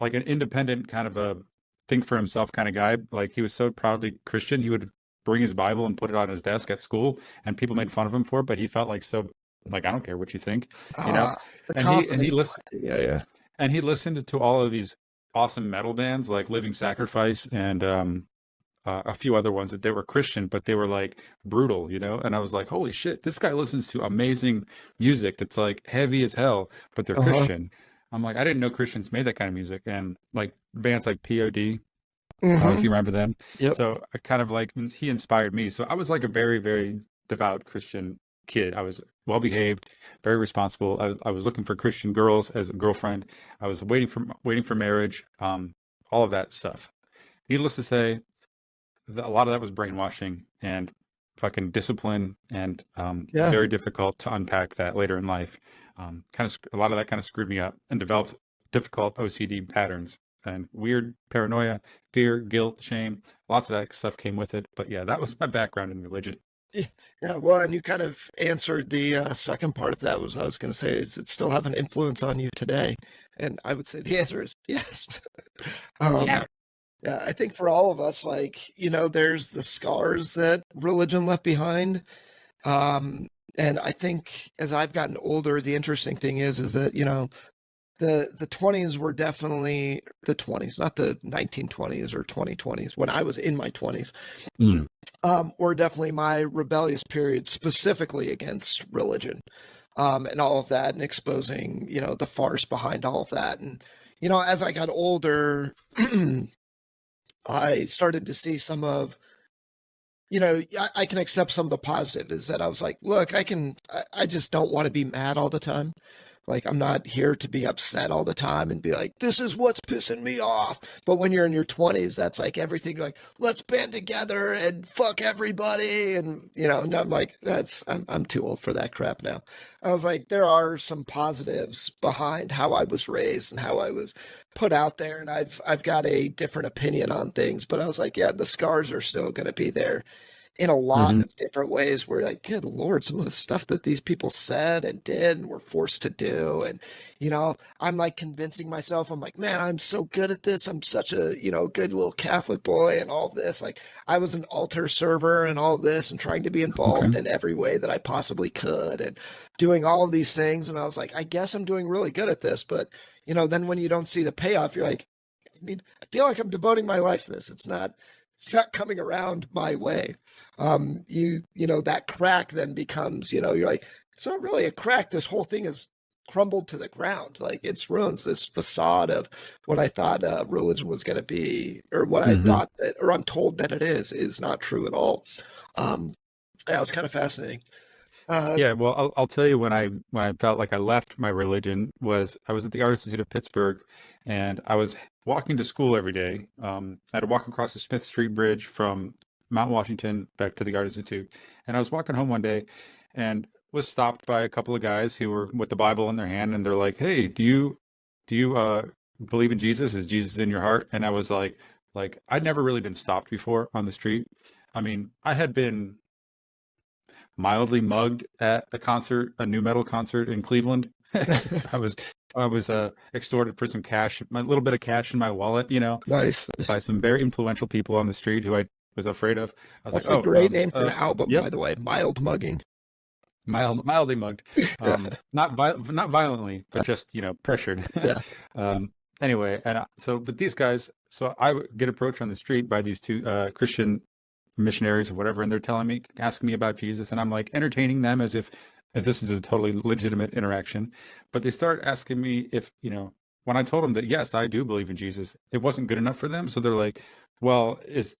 like an independent kind of a think for himself kind of guy. Like, he was so proudly Christian. He would bring his Bible and put it on his desk at school, and people made fun of him for it, but he felt like so like, I don't care what you think, you know. Ah, the And he confidence. listened Yeah, yeah. and he listened to all of these awesome metal bands like Living Sacrifice and a few other ones that they were Christian, but they were like brutal, you know? And I was like, holy shit, this guy listens to amazing music that's like heavy as hell, but they're Uh-huh. Christian. I'm like, I didn't know Christians made that kind of music. And like bands like POD, I don't know if Mm-hmm. you remember them. Yep. So I kind of like, he inspired me. So I was like a very, very devout Christian kid. I was well behaved, very responsible. I was looking for Christian girls as a girlfriend. I was waiting for marriage, all of that stuff. Needless to say, a lot of that was brainwashing and fucking discipline, and Yeah. very difficult to unpack that later in life. A lot of that kind of screwed me up and developed difficult OCD patterns and weird paranoia, fear, guilt, shame. Lots of that stuff came with it. But yeah, that was my background in religion. Yeah, yeah, well, and you kind of answered the second part of that was I was going to say, is it still have an influence on you today? And I would say the answer is yes. Yeah. um, yeah, I think for all of us, like, there's the scars that religion left behind. And I think as I've gotten older, the interesting thing is that, the 20s were definitely the 20s, not the 1920s or 2020s when I was in my 20s. Mm. Were definitely my rebellious period, specifically against religion, and all of that, and exposing, the farce behind all of that. And, as I got older, I started to see some of, I can accept some of the positive is that I was like, look, I just don't want to be mad all the time. Like, I'm not here to be upset all the time and be like, this is what's pissing me off. But when you're in your 20s, that's like everything. You're like, let's band together and fuck everybody. And, and I'm like, I'm too old for that crap now. I was like, there are some positives behind how I was raised and how I was put out there. And I've got a different opinion on things. But I was like, yeah, the scars are still going to be there in a lot Hmm. of different ways. Where like, good Lord, some of the stuff that these people said and did and were forced to do. And, I'm like convincing myself, I'm like, man, I'm so good at this. I'm such a, good little Catholic boy and all of this. Like, I was an altar server and all of this and trying to be Okay. involved in every way that I possibly could and doing all of these things. And I was like, I guess I'm doing really good at this. But, then when you don't see the payoff, you're like, I mean, I feel like I'm devoting my life to this. It's not coming around my way. That crack then becomes, you're like, it's not really a crack. This whole thing is crumbled to the ground. Like, it's ruins this facade of what I thought religion was going to be, or what I Hmm. thought that, or I'm told that it is not true at all. Um, that was kind of fascinating. Uh, Yeah, well, I'll tell you when I felt like I left my religion was I was at the Art Institute of Pittsburgh, and I was walking to school every day. I had to walk across the Smith Street Bridge from Mount Washington back to the Art Institute, and I was walking home one day, and was stopped by a couple of guys who were with the Bible in their hand, and they're like, "Hey, do you believe in Jesus? Is Jesus in your heart?" And I was like I'd never really been stopped before on the street. I mean, I had been mildly mugged at a concert, a new metal concert in Cleveland. I was I was extorted for some cash, my little bit of cash in my wallet, nice. by some very influential people on the street who I was afraid of. I was like, That's a "Oh, great name for an album, yep, by the way. Mild mugging. mildly mugged, Yeah. not violently, but just pressured." Yeah. um, anyway, but these guys, so I would get approached on the street by these two Christian missionaries or whatever, and they're asking me about Jesus, and I'm like entertaining them as if this is a totally legitimate interaction. But they start asking me if, when I told them that yes, I do believe in Jesus, it wasn't good enough for them. So they're like, well,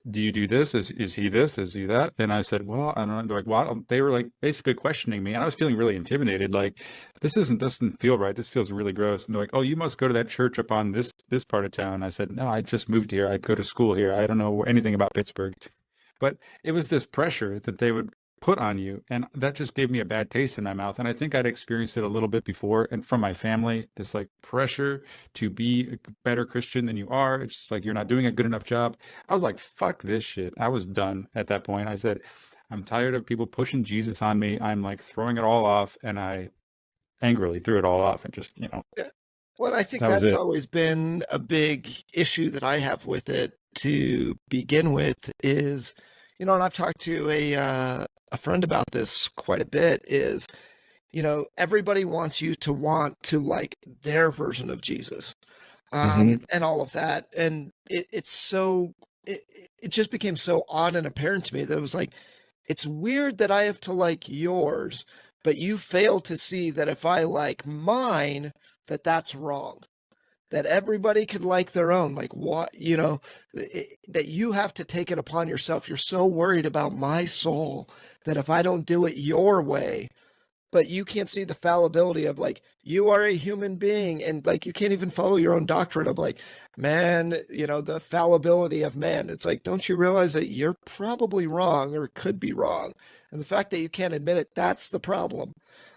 do you do this? Is he this? Is he that? And I said, well, I don't know. They're like, well, they were like basically questioning me, and I was feeling really intimidated. Like, doesn't feel right. This feels really gross. And they're like, oh, you must go to that church up on this part of town. I said, no, I just moved here. I go to school here. I don't know anything about Pittsburgh. But it was this pressure that they would put on you, and that just gave me a bad taste in my mouth. And I think I'd experienced it a little bit before, and from my family, this like pressure to be a better Christian than you are. It's just like you're not doing a good enough job. I was like, fuck this shit. I was done at that point. I said, I'm tired of people pushing Jesus on me. I'm like throwing it all off, and I angrily threw it all off, and just, Yeah. Well, I think that was that's it. always been a big issue that I have with it to begin with is, and I've talked to a friend about this quite a bit is, everybody wants you to want to like their version of Jesus, Hmm. and all of that. And it's so it just became so odd and apparent to me that it was like, it's weird that I have to like yours, but you fail to see that if I like mine, that that's wrong. That everybody could like their own. Like, what, that you have to take it upon yourself. You're so worried about my soul that if I don't do it your way, but you can't see the fallibility of like, you are a human being, and like you can't even follow your own doctrine of like, man, the fallibility of man. It's like, don't you realize that you're probably wrong or could be wrong? And the fact that you can't admit it, that's the problem.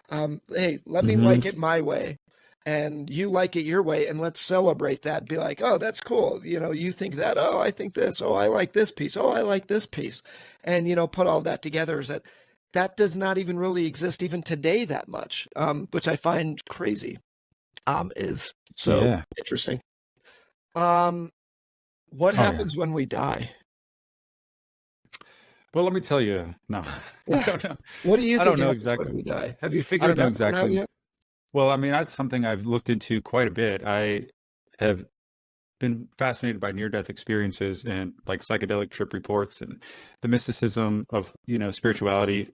Hey, let me Hmm. like it my way, and you like it your way, and let's celebrate that. Be like, oh, that's cool. You think that. Oh, I think this. Oh, I like this piece. Oh, I like this piece. And put all that together. Is that does not even really exist even today that much, which I find crazy. Is so Yeah. interesting. Um, what Oh yeah. happens when we die? Well, let me tell you. No, I Yeah. don't know. What do you I think don't know happens when exactly. we die? Have you I don't figured know that part out exactly. yet? Well, I mean, that's something I've looked into quite a bit. I have been fascinated by near-death experiences and like psychedelic trip reports and the mysticism of, spirituality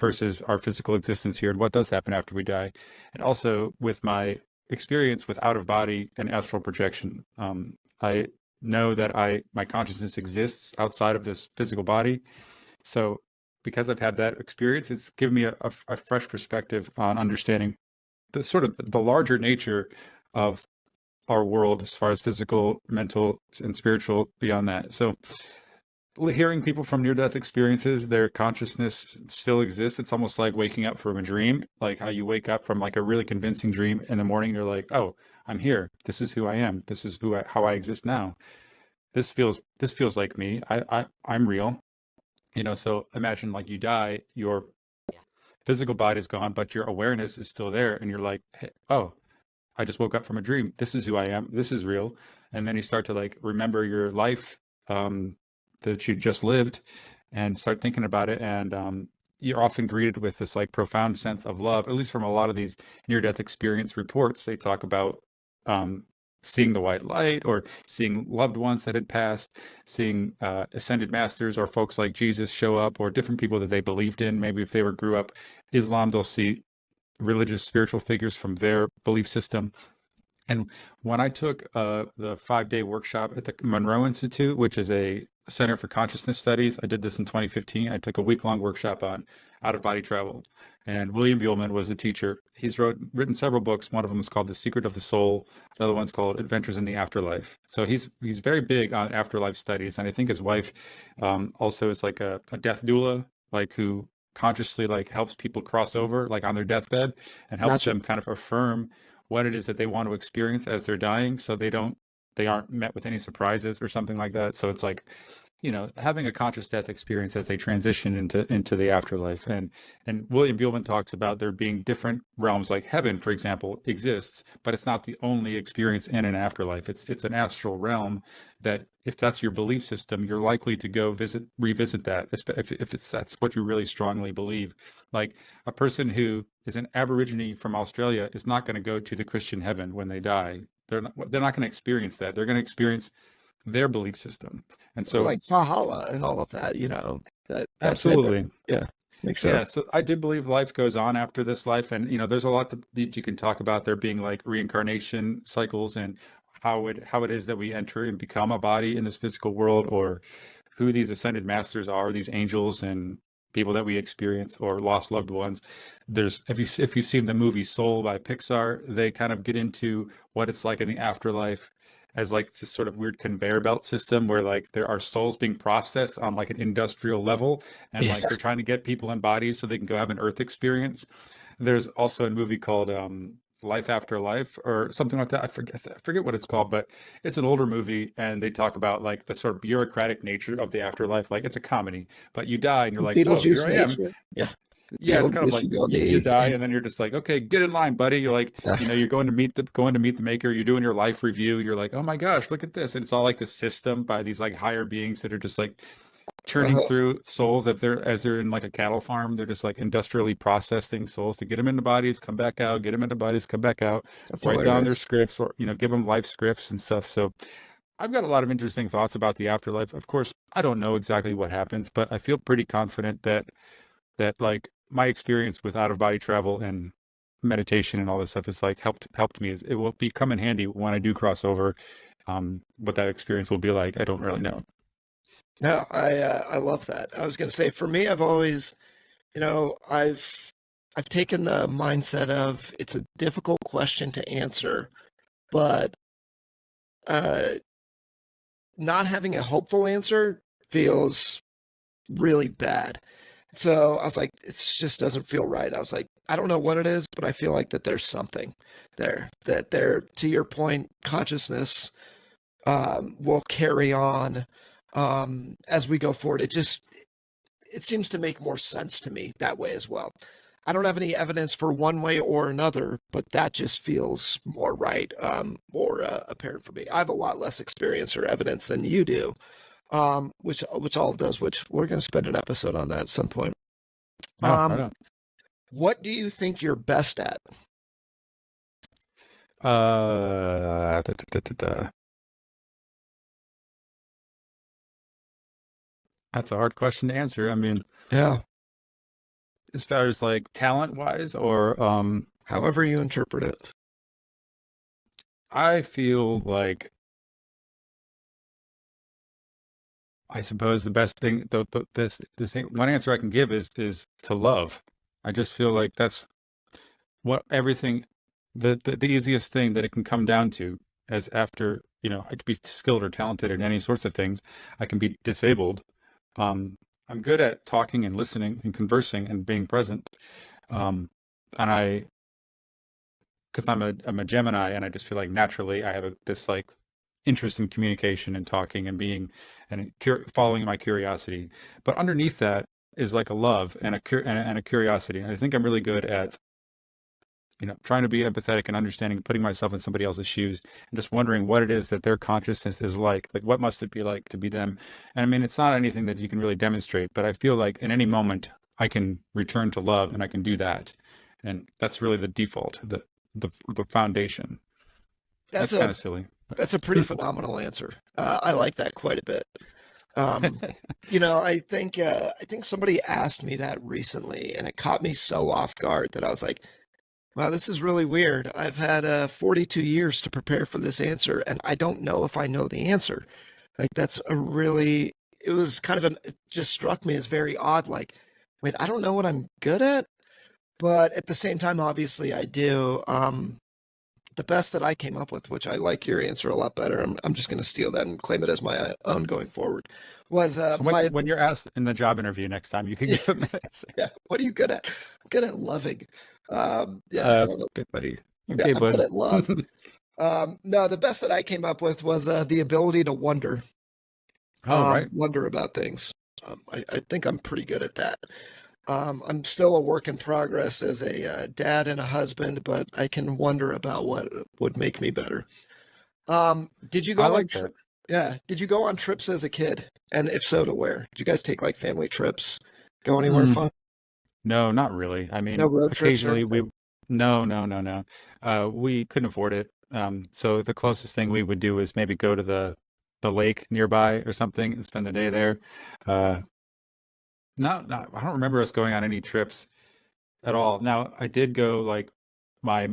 versus our physical existence here and what does happen after we die. And also with my experience with out of body and astral projection. I know that my consciousness exists outside of this physical body. So because I've had that experience, it's given me a fresh perspective on understanding the sort of the larger nature of our world as far as physical, mental, and spiritual beyond that. So hearing people from near death experiences, their consciousness still exists. It's almost like waking up from a dream, like how you wake up from like a really convincing dream in the morning. You're like, oh, I'm here. This is who I am. This is how I exist now. This feels like me. I'm real. So imagine like you die, your physical body is gone, but your awareness is still there. And you're like, hey, oh, I just woke up from a dream. This is who I am. This is real. And then you start to like remember your life um, that you just lived and start thinking about it. And you're often greeted with this like profound sense of love, at least from a lot of these near death experience reports. They talk about um, seeing the white light or seeing loved ones that had passed, seeing ascended masters or folks like Jesus show up or different people that they believed in. Maybe if they grew up Islam, they'll see religious spiritual figures from their belief system. And when I took the 5-day workshop at the Monroe Institute, which is a Center for Consciousness Studies, I did this in 2015. I took a week-long workshop on out-of-body travel, and William Buhlman was the teacher. He's written several books. One of them is called The Secret of the Soul. Another one's called Adventures in the Afterlife. So he's very big on afterlife studies, and I think his wife also is like a death doula, like who consciously like helps people cross over like on their deathbed and helps Gotcha. them kind of affirm what it is that they want to experience as they're dying so they aren't met with any surprises or something like that. So it's like, having a conscious death experience as they transition into the afterlife. And William Buhlman talks about there being different realms, like heaven, for example, exists, but it's not the only experience in an afterlife. It's an astral realm that if that's your belief system, you're likely to go revisit that if that's what you really strongly believe. Like a person who is an Aborigine from Australia is not going to go to the Christian heaven when they die. They're not going to experience that. They're going to experience their belief system. And Or so like Valhalla and all of that, that type of, absolutely. yeah, makes Yeah, sense. so I do believe life goes on after this life, and there's a lot that you can talk about there being like reincarnation cycles and how it is that we enter and become a body in this physical world, or who these ascended masters are, these angels and people that we experience or lost loved ones. There's if you've seen the movie Soul by Pixar, they kind of get into what it's like in the afterlife as like this sort of weird conveyor belt system where like there are souls being processed on like an industrial level and Yeah. like they're trying to get people in bodies so they can go have an earth experience. There's also a movie called Life After Life or something like that. I forget what it's called, but it's an older movie and they talk about like the sort of bureaucratic nature of the afterlife. Like it's a comedy, but you die and you're like, whoa, Beetlejuice here I am. nature. Yeah. Yeah, it's kind of Beetlejuice like you ability. die and then you're just like, okay, get in line, buddy. You're like, you're going to meet the maker. You're doing your life review. You're like, oh my gosh, look at this. And it's all like this system by these like higher beings that are just like churning Uh, through souls as they're in like a cattle farm. They're just like industrially processing souls to get them into bodies, come back out, get them into bodies, come back out, that's write down their hilarious. scripts or give them life scripts and stuff. So I've got a lot of interesting thoughts about the afterlife. Of course, I don't know exactly what happens, but I feel pretty confident that like my experience with out of body travel and meditation and all this stuff is like helped me. It will be come in handy when I do cross over. What that experience will be like, I don't really know. No, I love that. I was going to say for me, I've always, I've taken the mindset of it's a difficult question to answer, but uh, not having a hopeful answer feels really bad. So I was like, it just doesn't feel right. I was like, I don't know what it is, but I feel like that there's something there, that there, to your point, consciousness will carry on as we go forward. It seems to make more sense to me that way as well. I don't have any evidence for one way or another, but that just feels more right, more apparent for me. I have a lot less experience or evidence than you do, which all does. Which we're going to spend an episode on that at some point. No, right Um, on. what do you think you're best at? Da, da, da, da, da. That's a hard question to answer. I mean, Yeah, as far as like talent wise, or however you interpret it. I feel like I suppose the best thing, this one answer I can give is to love. I just feel like that's what everything, the easiest thing that it can come down to. As after, I could be skilled or talented in any sorts of things. I can be disabled. Um, I'm good at talking and listening and conversing and being present. And because I'm a Gemini, and I just feel like naturally I have this like interest in communication and talking and being and following my curiosity. But underneath that is like a love and a curiosity. And I think I'm really good at trying to be empathetic and understanding, putting myself in somebody else's shoes, and just wondering what it is that their consciousness is like. Like, what must it be like to be them? And I mean, it's not anything that you can really demonstrate, but I feel like in any moment I can return to love, and I can do that, and that's really the default, the foundation. That's That's kind a of silly. that's a pretty phenomenal answer. I like that quite a bit. Um, I think somebody asked me that recently, and it caught me so off guard that I was like, "Wow, this is really weird. I've had 42 years to prepare for this answer, and I don't know if I know the answer." Like that's a really, it was kind of it just struck me as very odd. Like, wait, I don't know what I'm good at, but at the same time, obviously, I do. The best that I came up with, which I like your answer a lot better. I'm just going to steal that and claim it as my own going forward. Was So my when you're asked in the job interview next time, you can yeah, give them an answer. yeah. What are you good at? I'm good at loving. Yeah, I don't know. Good buddy. Yeah, Okay, I'm good bud. at love. No, the best that I came up with was the ability to wonder, Oh, right. wonder about things. I think I'm pretty good at that. I'm still a work in progress as a dad and a husband, but I can wonder about what would make me better. Did you I go on like tri that. Yeah, did you go on trips as a kid? And if so, to where? Did you guys take like family trips? Go anywhere Mm, fun? no, not really. I No mean, road trips or occasionally anything? no, no, no, no. We couldn't afford it. So the closest thing we would do is maybe go to the lake nearby or something and spend the day there. Uh, not, I don't remember us going on any trips at all. Now, I did go like my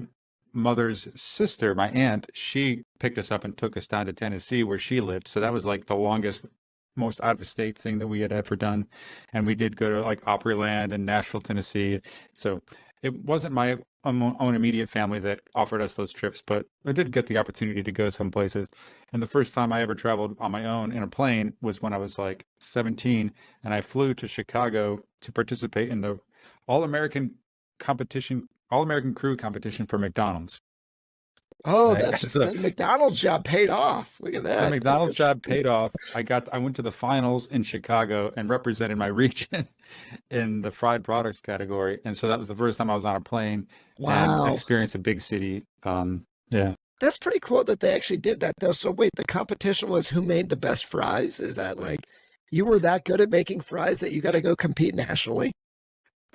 mother's sister, my aunt, she picked us up and took us down to Tennessee where she lived. So that was like the longest, most out of state thing that we had ever done. And we did go to like Opryland and Nashville, Tennessee. So it wasn't my own immediate family that offered us those trips, but I did get the opportunity to go some places. And the first time I ever traveled on my own in a plane was when I was like 17, and I flew to Chicago to participate in the All American competition, All American crew competition for McDonald's. Oh, Right? that's So the McDonald's job paid off. Look at the that. McDonald's job paid off. I went to the finals in Chicago and represented my region in the fried products category. And so that was the first time I was on a plane and Wow. experienced a big city. Yeah. That's pretty cool that they actually did that though. So wait, the competition was who made the best fries? Is that like you were that good at making fries that you got to go compete nationally?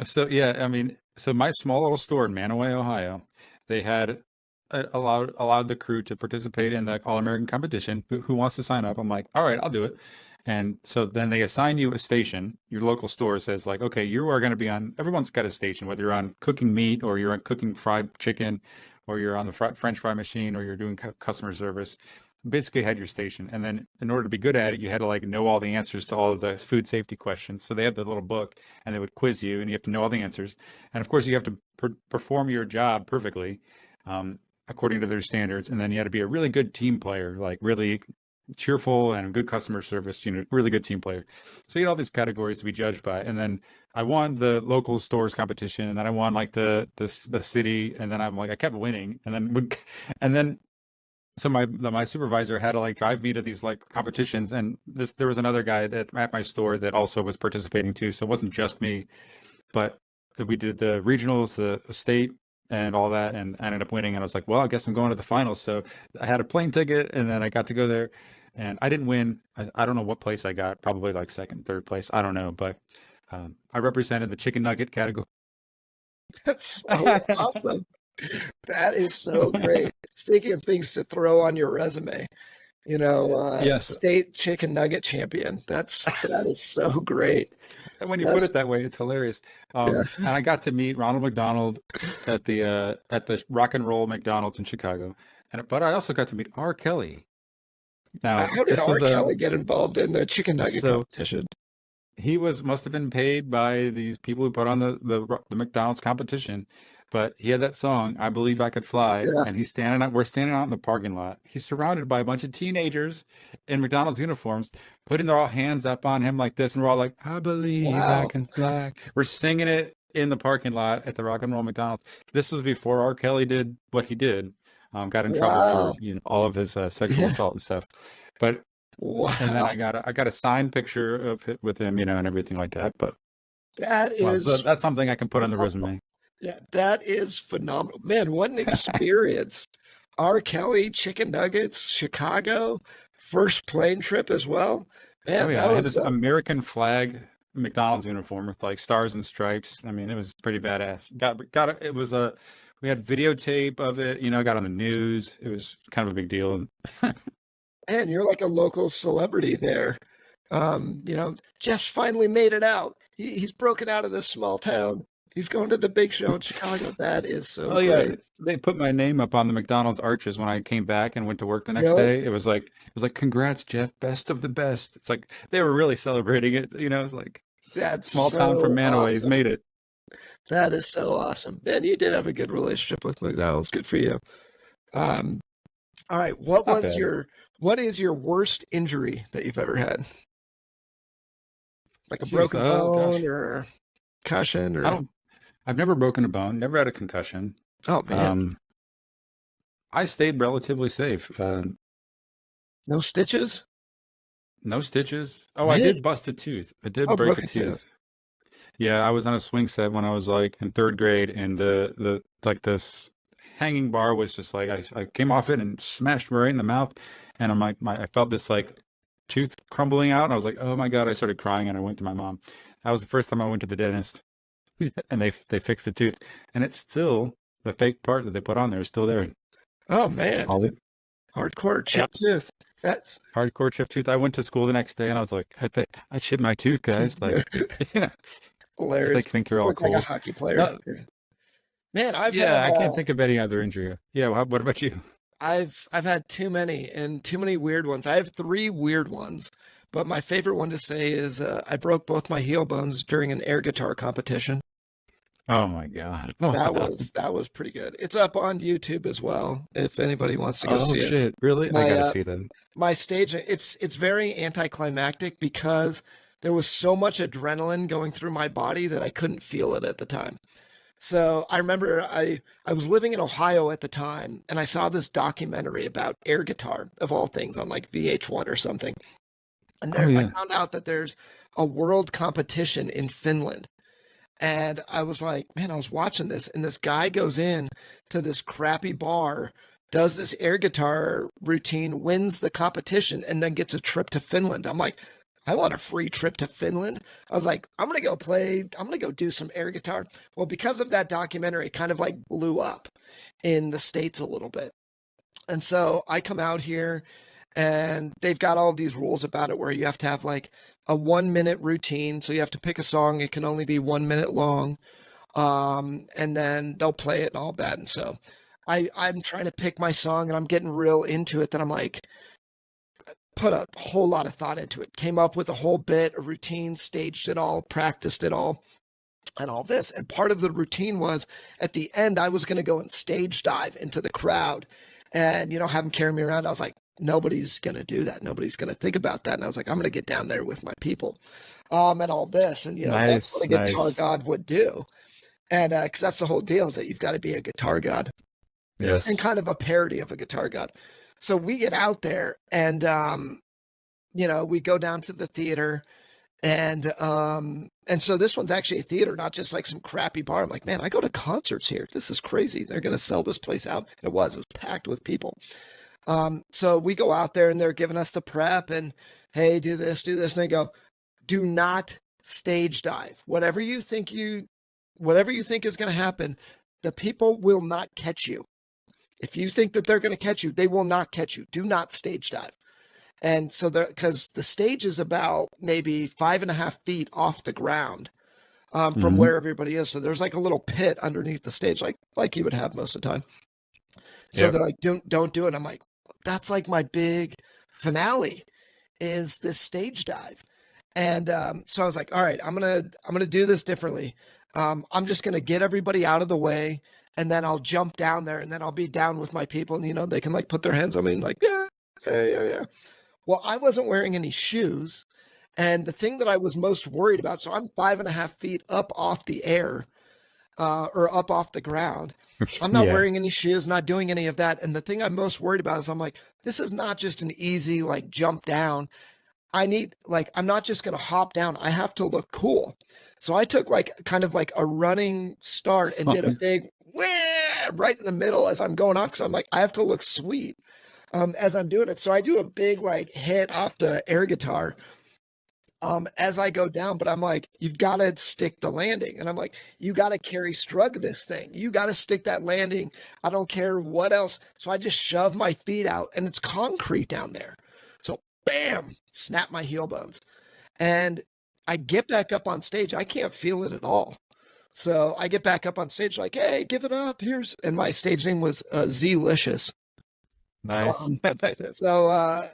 So yeah, I mean, so my small little store in Manaway, Ohio, they had allowed the crew to participate in the All American competition. Who wants to sign up? I'm like, all right, I'll do it. And so then they assign you a station. Your local store says like, okay, you are going to be on. Everyone's got a station, whether you're on cooking meat or you're on cooking fried chicken, or you're on the French fry machine, or you're doing customer service. Basically, had your station, and then in order to be good at it, you had to like know all the answers to all of the food safety questions. So they had the little book, and they would quiz you, and you have to know all the answers. And of course, you have to perform your job perfectly. According to their standards, and then you had to be a really good team player, like really cheerful and good customer service, really good team player. So you had all these categories to be judged by, and then I won the local stores competition, and then I won like the city, and then I'm like I kept winning, and then so my supervisor had to like drive me to these like competitions, and there was another guy that at my store that also was participating too, so it wasn't just me, but we did the regionals, the state, and all that, and I ended up winning. And I was like, well, I guess I'm going to the finals. So I had a plane ticket, and then I got to go there, and I didn't win. I don't know what place I got, probably like second, third place. I don't know, but I represented the chicken nugget category. That's so awesome. That is so great. Speaking of things to throw on your resume, Yes. state chicken nugget champion. That is so great. And when you put it that way, it's hilarious. Yeah. And I got to meet Ronald McDonald at the Rock and Roll McDonald's in Chicago, but I also got to meet R. Kelly. Now, How did R. Kelly get involved in the chicken nugget competition? He must have been paid by these people who put on the McDonald's competition, but he had that song, "I Believe I Could Fly," and we're standing out in the parking lot. He's surrounded by a bunch of teenagers in McDonald's uniforms, putting their all hands up on him like this, and we're all like, "I believe I can fly." We're singing it in the parking lot at the Rock and Roll McDonald's. This was before R. Kelly did what he did, got in trouble for all of his sexual assault and stuff, but. Wow. And then I got a signed picture of it with him, and everything like that. But so that's something I can put on the resume. Yeah, that is phenomenal. Man, what an experience. R. Kelly, chicken nuggets, Chicago, first plane trip as well. Man, I had this American flag McDonald's uniform with like stars and stripes. I mean, it was pretty badass. It was we had videotape of it, got on the news. It was kind of a big deal. And you're like a local celebrity there. Jeff's finally made it out. He's broken out of this small town. He's going to the big show in Chicago. That is so great. Yeah, they put my name up on the McDonald's arches when I came back and went to work the next day. It was like, congrats, Jeff, best of the best. It's like they were really celebrating it. It's like that's small town from Manaway has made it. That is so awesome. Man, you did have a good relationship with McDonald's. Good for you. All right, what is your worst injury that you've ever had? Like a broken bone or concussion or I've never broken a bone, never had a concussion. Oh man. I stayed relatively safe. No stitches? No stitches. Oh, I did bust a tooth. I did break a tooth. Yeah, I was on a swing set when I was like in third grade, and the like this hanging bar was just like I came off it and smashed me right in the mouth, and I'm like I felt this like tooth crumbling out, and I was like, oh my God. I started crying, and I went to my mom. That was the first time I went to the dentist, and they fixed the tooth, and it's still the fake part that they put on there is still there. Oh man, hardcore chipped tooth. That's hardcore chipped tooth. I went to school the next day, and I was like, I chipped my tooth, guys. Like, hilarious. They think you're all cool. Like a hockey player. No, man, I can't think of any other injury. Yeah, what about you? I've had too many weird ones. I have 3 weird ones, but my favorite one to say is I broke both my heel bones during an air guitar competition. Oh my God. That was pretty good. It's up on YouTube as well if anybody wants to go see it. Oh shit, really? I gotta see that. My stage, it's very anticlimactic because there was so much adrenaline going through my body that I couldn't feel it at the time. So I remember I was living in Ohio at the time, and I saw this documentary about air guitar, of all things, on like VH1 or something. And there I found out that there's a world competition in Finland. And I was like, man, I was watching this, and this guy goes in to this crappy bar, does this air guitar routine, wins the competition, and then gets a trip to Finland. I'm like, I want a free trip to Finland. I was like, I'm going to go do some air guitar. Well, because of that documentary, it kind of like blew up in the States a little bit. And so I come out here and they've got all these rules about it where you have to have like a 1 minute routine. So you have to pick a song. It can only be 1 minute long. And then they'll play it and all that. And so I'm trying to pick my song and I'm getting real into it. That I'm like, put a whole lot of thought into it, came up with a whole bit, a routine, staged it all, practiced it all, and all this. And part of the routine was at the end, I was going to go and stage dive into the crowd and, you know, have them carry me around. I was like, nobody's going to do that. Nobody's going to think about that. And I was like, I'm going to get down there with my people, and all this. And, you know, that's what Nice, a guitar nice. god would do. And because that's the whole deal is that you've got to be a guitar god and Yes. kind of a parody of a guitar god. So we get out there and, you know, we go down to the theater and so this one's actually a theater, not just like some crappy bar. I'm like, man, I go to concerts here. This is crazy. They're going to sell this place out. And it was packed with people. So we go out there and they're giving us the prep and, hey, do this, do this. And they go, do not stage dive. Whatever you think is going to happen, the people will not catch you. If you think that they're going to catch you, they will not catch you. Do not stage dive. And so because the stage is about maybe 5.5 feet off the ground, from Hmm. where everybody is. So there's like a little pit underneath the stage, like you would have most of the time. So Yep. they're like, don't do it. I'm like, that's like my big finale is this stage dive. And so I was like, all right, I'm gonna do this differently. I'm just gonna get everybody out of the way, and then I'll jump down there, and then I'll be down with my people, and you know they can like put their hands on me, and like yeah, yeah, yeah, yeah. Well, I wasn't wearing any shoes, and the thing that I was most worried about, so I'm 5.5 feet up off the air, or up off the ground. I'm not Yeah. wearing any shoes, not doing any of that. And the thing I'm most worried about is I'm like, this is not just an easy like jump down. I'm not just going to hop down. I have to look cool. So I took like kind of like a running start and did a big wah right in the middle as I'm going off. Cause I'm like, I have to look sweet, as I'm doing it. So I do a big like hit off the air guitar, as I go down, but I'm like, you've got to stick the landing. And I'm like, you got to carry strug this thing. You got to stick that landing. I don't care what else. So I just shove my feet out and it's concrete down there. So bam, snap my heel bones. And I get back up on stage. I can't feel it at all. So I get back up on stage like, hey, give it up. And my stage name was Z-Licious. Nice. Um, so,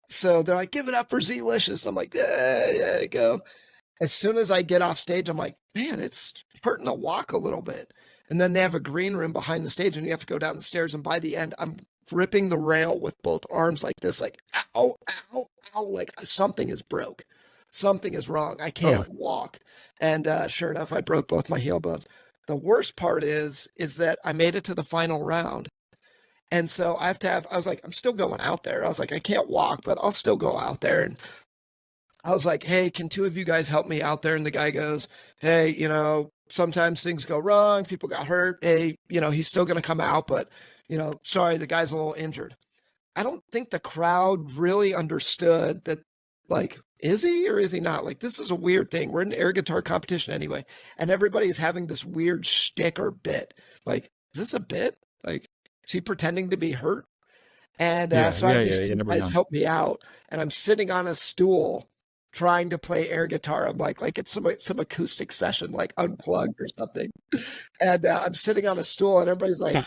so they're like, give it up for Z-Licious. I'm like, yeah, go. As soon as I get off stage, I'm like, man, it's hurting to walk a little bit. And then they have a green room behind the stage, and you have to go down the stairs. And by the end, I'm gripping the rail with both arms like this, like, ow, ow, ow, like something is broke. Something is wrong. I Oh, can't walk. And sure enough, I broke both my heel bones. The worst part is that I made it to the final round. And so I was like, I'm still going out there. I was like, I can't walk, but I'll still go out there. And I was like, hey, can two of you guys help me out there? And the guy goes, hey, you know, sometimes things go wrong. People got hurt. Hey, you know, he's still going to come out, but, you know, sorry, the guy's a little injured. I don't think the crowd really understood that, like, is he or is he not? Like, this is a weird thing. We're in an air guitar competition anyway, and everybody's having this weird shtick or bit. Like, is this a bit? Like, is he pretending to be hurt? And yeah, so I yeah, have yeah. these You two never guys know. help me out, and I'm sitting on a stool trying to play air guitar. I'm like it's some acoustic session, like unplugged or something. And I'm sitting on a stool, and everybody's like,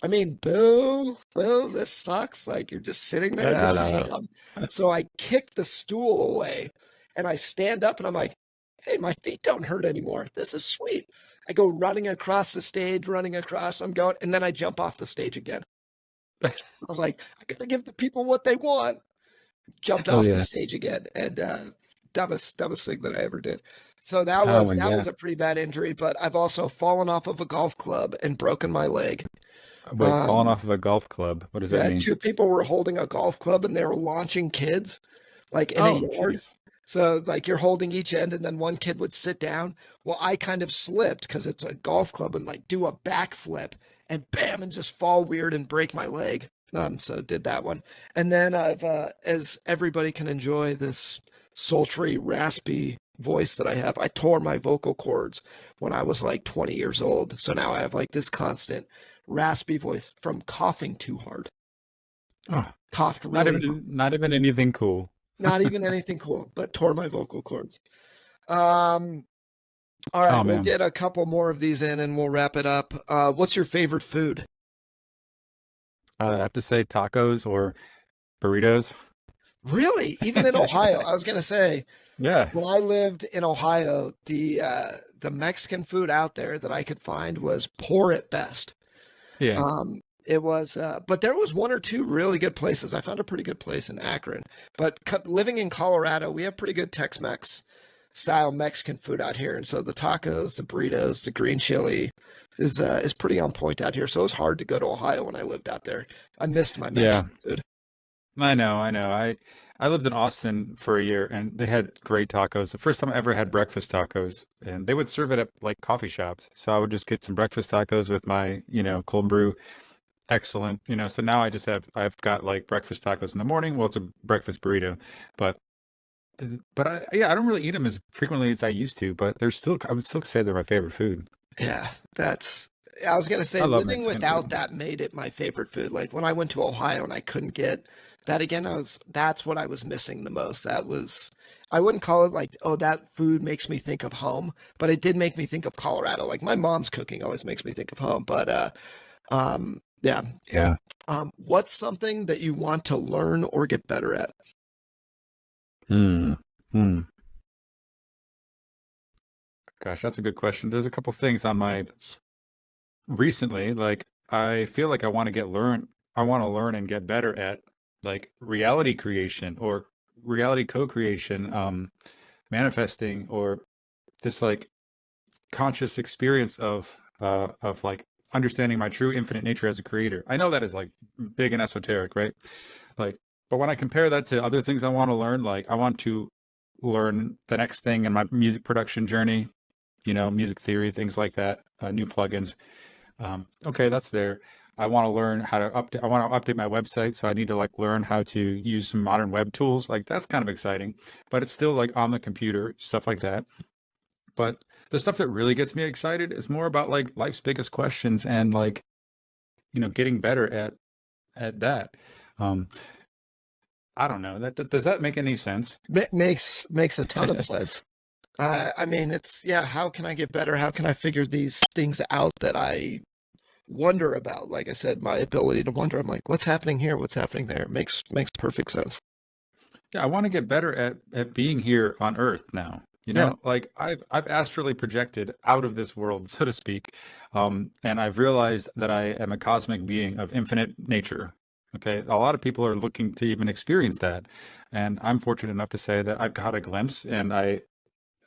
I mean, boo, boo, this sucks. Like you're just sitting there. No, This is no, dumb. So I kick the stool away, and I stand up, and I'm like, hey, my feet don't hurt anymore. This is sweet. I go running across the stage, running across. I'm going, and then I jump off the stage again. no. I was like, I gotta give the people what they want. Jumped Hell off the yeah. stage again, and dumbest thing that I ever did. So Oh my that God. was a pretty bad injury. But I've also fallen off of a golf club and broken my leg. Wait, falling Um, off of a golf club. What does that yeah, mean? two people were holding a golf club and they were launching kids like in a Oh, yard. jeez. So like you're holding each end and then one kid would sit down. Well, I kind of slipped because it's a golf club and like do a backflip and bam and just fall weird and break my leg. So did that one. And then I've as everybody can enjoy this sultry, raspy voice that I have. I tore my vocal cords when I was like 20 years old. So now I have like this constant raspy voice from coughing too hard. Oh, Coughed really hard. not even anything cool. Not even anything cool, but tore my vocal cords. Um, all right, Oh we'll man. get a couple more of these in and we'll wrap it up. What's your favorite food? I have to say tacos or burritos. Really? Even in Ohio? I was gonna say Yeah. when I lived in Ohio, the Mexican food out there that I could find was poor at best. Yeah. It was, but there was one or two really good places. I found a pretty good place in Akron. But living in Colorado, we have pretty good Tex-Mex style Mexican food out here, and so the tacos, the burritos, the green chili is pretty on point out here. So it was hard to go to Ohio when I lived out there. I missed my Yeah. Mexican food. I know, I know. I lived in Austin for a year and they had great tacos. The first time I ever had breakfast tacos, and they would serve it at like coffee shops. So I would just get some breakfast tacos with my, cold brew. Excellent. So now I've got like breakfast tacos in the morning. Well, it's a breakfast burrito, but I don't really eat them as frequently as I used to, but I would still say they're my favorite food. Yeah, that's. I was gonna say I love living Mexican food. without that made it my favorite food. Like when I went to Ohio and I couldn't get that again, that's what I was missing the most. That was I wouldn't call it like, oh, that food makes me think of home, but it did make me think of Colorado. Like my mom's cooking always makes me think of home. But yeah. Yeah. What's something that you want to learn or get better at? Hmm. Hmm. Gosh, that's a good question. There's a couple things on my recently, like I feel like I want to learn and get better at like reality creation or reality co-creation, manifesting or this like conscious experience of like understanding my true infinite nature as a creator. I know that is like big and esoteric, right? Like, but when I compare that to other things I want to learn, like I want to learn the next thing in my music production journey, music theory, things like that, new plugins. Okay, that's there. I want to learn how to update. I want to update my website, so I need to like learn how to use some modern web tools. Like that's kind of exciting, but it's still like on the computer, stuff like that. But the stuff that really gets me excited is more about like life's biggest questions and like getting better at that. Um, I don't know. Does that make any sense? Makes a ton of sense. I mean, it's yeah. How can I get better? How can I figure these things out that I wonder about? Like I said, my ability to wonder. I'm like, what's happening here? What's happening there? Makes perfect sense. Yeah, I want to get better at being here on Earth now. Yeah. Like I've astrally projected out of this world, so to speak, and I've realized that I am a cosmic being of infinite nature. Okay, a lot of people are looking to even experience that, and I'm fortunate enough to say that I've got a glimpse, and I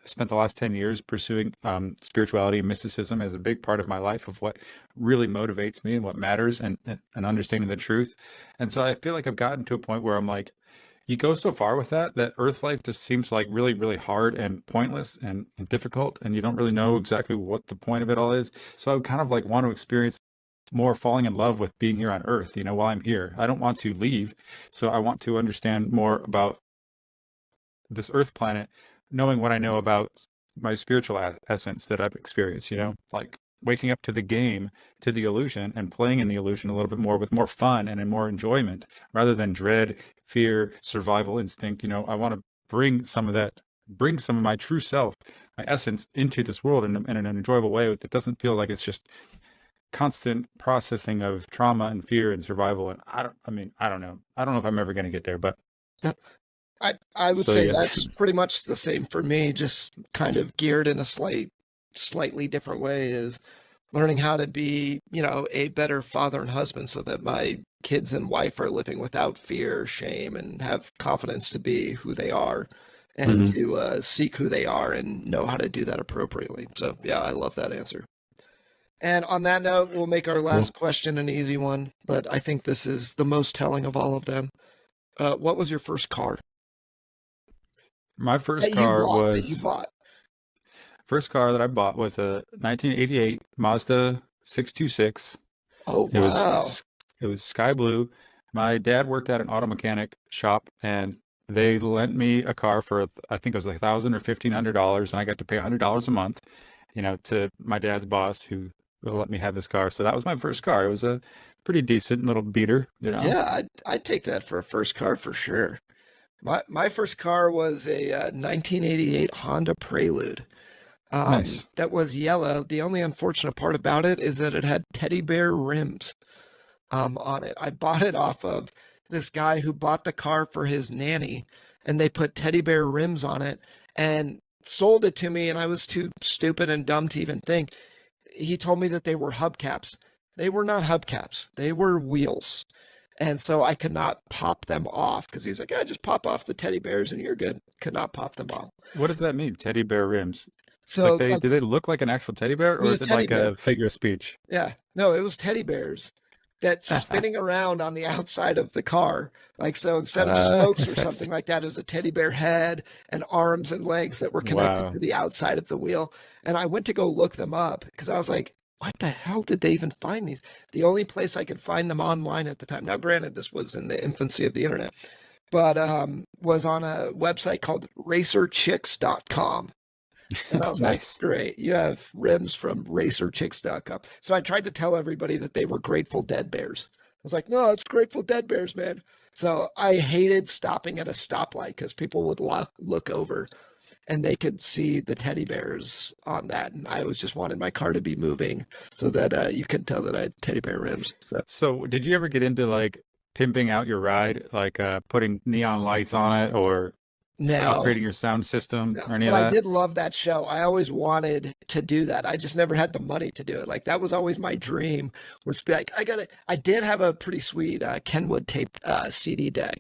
spent the last 10 years pursuing spirituality and mysticism as a big part of my life of what really motivates me and what matters and understanding the truth. And so I feel like I've gotten to a point where I'm like, you go so far with that earth life just seems like really, really hard and pointless and difficult. And you don't really know exactly what the point of it all is. So I kind of like want to experience more falling in love with being here on earth, while I'm here. I don't want to leave. So I want to understand more about this earth planet, knowing what I know about my spiritual essence that I've experienced, like waking up to the game, to the illusion, and playing in the illusion a little bit more with more fun and in more enjoyment rather than dread, fear, survival instinct. I want to bring some of my true self, my essence into this world in an enjoyable way that doesn't feel like it's just constant processing of trauma and fear and survival. And I don't know. I don't know if I'm ever going to get there, but I would so say yeah. that's pretty much the same for me, just kind of geared in a slightly different way is learning how to be, a better father and husband so that my kids and wife are living without fear, shame, and have confidence to be who they are and Mhm. to seek who they are and know how to do that appropriately. So, yeah, I love that answer. And on that note, we'll make our Cool. last question an easy one, but I think this is the most telling of all of them. What was your first car My that you bought? first car that I bought was a 1988 Mazda 626. Oh, It was wow. it was sky blue. My dad worked at an auto mechanic shop, and They lent me a car for I think it was $1,000 or $1,500, and I got to pay $100 a month, to my dad's boss who will let me have this car. So that was my first car. It was a pretty decent little beater. Yeah, I'd take that for a first car for sure. My first car was a 1988 Honda Prelude. Nice. That was yellow. The only unfortunate part about it is that it had teddy bear rims on it. I bought it off of this guy who bought the car for his nanny, and they put teddy bear rims on it and sold it to me, and I was too stupid and dumb to even think. He told me that they were hubcaps. They were not hubcaps. They were wheels. And so I could not pop them off because he's like, I just pop off the teddy bears and you're good. Could not pop them off. What does that mean? Teddy bear rims? Like So like do they look like an actual teddy bear, it or was a is it teddy like bear. a figure of speech? Yeah. No, it was teddy bears that spinning around on the outside of the car. Like so instead of Uh, spokes or something like that, it was a teddy bear head and arms and legs that were connected wow. to the outside of the wheel. And I went to go look them up because I was like, what the hell did they even find these? The only place I could find them online at the time. Now, granted, this was in the infancy of the internet, but was on a website called racerchicks.com. And I was like, Nice. great, you have rims from racerchicks.com. So I tried to tell everybody that they were Grateful Dead bears. I was like, no, it's Grateful Dead bears, man. So I hated stopping at a stoplight because people would look over and they could see the teddy bears on that. And I was just wanted my car to be moving so that you could tell that I had teddy bear rims. So, So, did you ever get into like pimping out your ride, like putting neon lights on it, or no, upgrading your sound system, no, or any but of I that? did love that show. I always wanted to do that. I just never had the money to do it. Like that was always my dream was to be like, I did have a pretty sweet Kenwood taped CD deck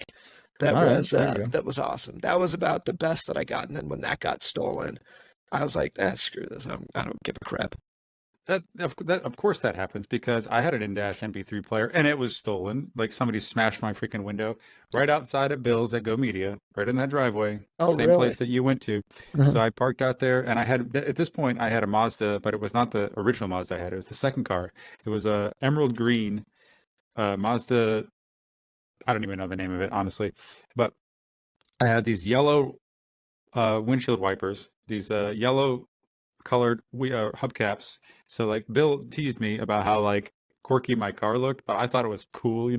All right, there you go. that was awesome. That was about the best that I got. And then when that got stolen, I was like, screw this. I don't give a crap. That of course that happens because I had an in-dash MP3 player and it was stolen. Like somebody smashed my freaking window right outside at Bill's at Go Media, right in that driveway, Oh, same really? place that you went to. So I parked out there, and I had at this point I had a Mazda, but it was not the original Mazda I had. It was the second car. It was a emerald green Mazda. I don't even know the name of it honestly, but I had these yellow windshield wipers, these yellow colored hubcaps. So like Bill teased me about how like quirky my car looked, but I thought it was cool,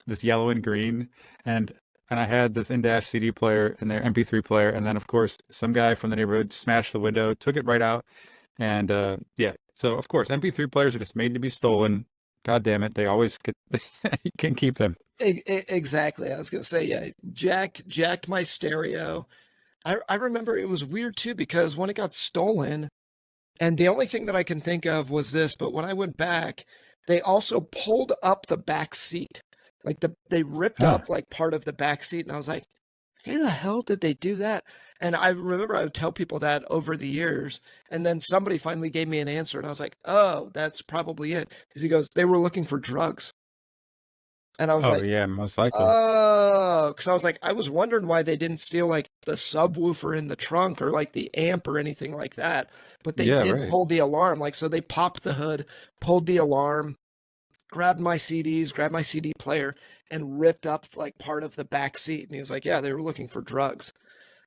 this yellow and green. And I had this in-dash CD player and their MP3 player, and then of course some guy from the neighborhood smashed the window, took it right out, and yeah. So of course MP3 players are just made to be stolen. God damn it, they always get you can keep them. Exactly. I was gonna say, yeah, jacked my stereo. I remember it was weird too because when it got stolen, and the only thing that I can think of was this, but when I went back, they also pulled up the back seat. Like they ripped Ah, up like part of the back seat, and I was like, "How the hell did they do that?" And I remember I would tell people that over the years, and then somebody finally gave me an answer, and I was like, "Oh, that's probably it." Because he goes, "They were looking for drugs," and I was oh like, yeah, most likely. oh, because I was like, I was wondering why they didn't steal like the subwoofer in the trunk or like the amp or anything like that. But they Yeah, did right. pull the alarm. Like, so they popped the hood, pulled the alarm, grabbed my CDs, grabbed my CD player, and ripped up like part of the back seat. And he was like, yeah, they were looking for drugs.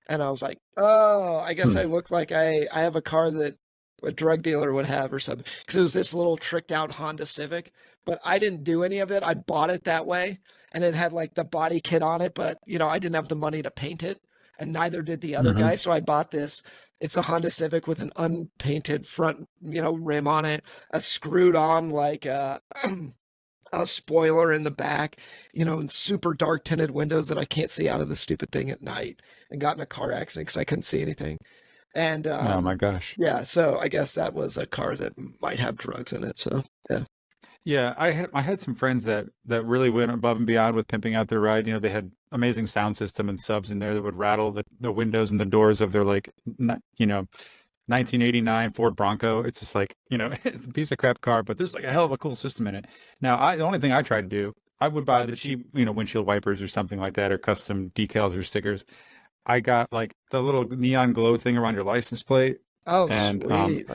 And I was like, oh, I guess Hmm. I look like I have a car that a drug dealer would have or something. Because it was this little tricked out Honda Civic, but I didn't do any of it. I bought it that way, and it had like the body kit on it, but I didn't have the money to paint it, and neither did the other Hmm. guy. So I bought this. It's a Honda Civic with an unpainted front, rim on it, a screwed on like a spoiler in the back, and super dark tinted windows that I can't see out of the stupid thing at night, and got in a car accident because I couldn't see anything. And Oh my gosh. yeah, so I guess that was a car that might have drugs in it. So yeah. Yeah, I had some friends that really went above and beyond with pimping out their ride. They had amazing sound system and subs in there that would rattle the windows and the doors of their like 1989 Ford Bronco. It's just like, it's a piece of crap car, but there's like a hell of a cool system in it. Now, the only thing I tried to do, I would buy the cheap, windshield wipers or something like that, or custom decals or stickers. I got like the little neon glow thing around your license plate, Oh, and sweet.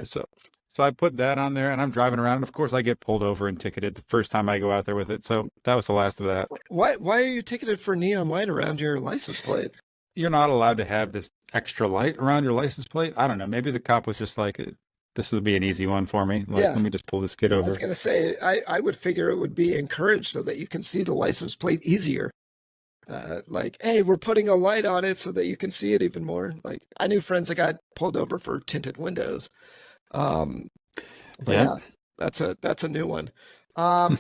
so I put that on there, and I'm driving around, and of course I get pulled over and ticketed the first time I go out there with it. So that was the last of that. Why are you ticketed for neon light around your license plate? you're not allowed to have this extra light around your license plate. I don't know. Maybe the cop was just like, this will be an easy one for me. Like, Yeah. let me just pull this kid I was over. going to say, I would figure it would be encouraged so that you can see the license plate easier. Like, hey, we're putting a light on it so that you can see it even more. Like, I knew friends that got pulled over for tinted windows. Um, but Yeah. yeah, that's a new one. Um,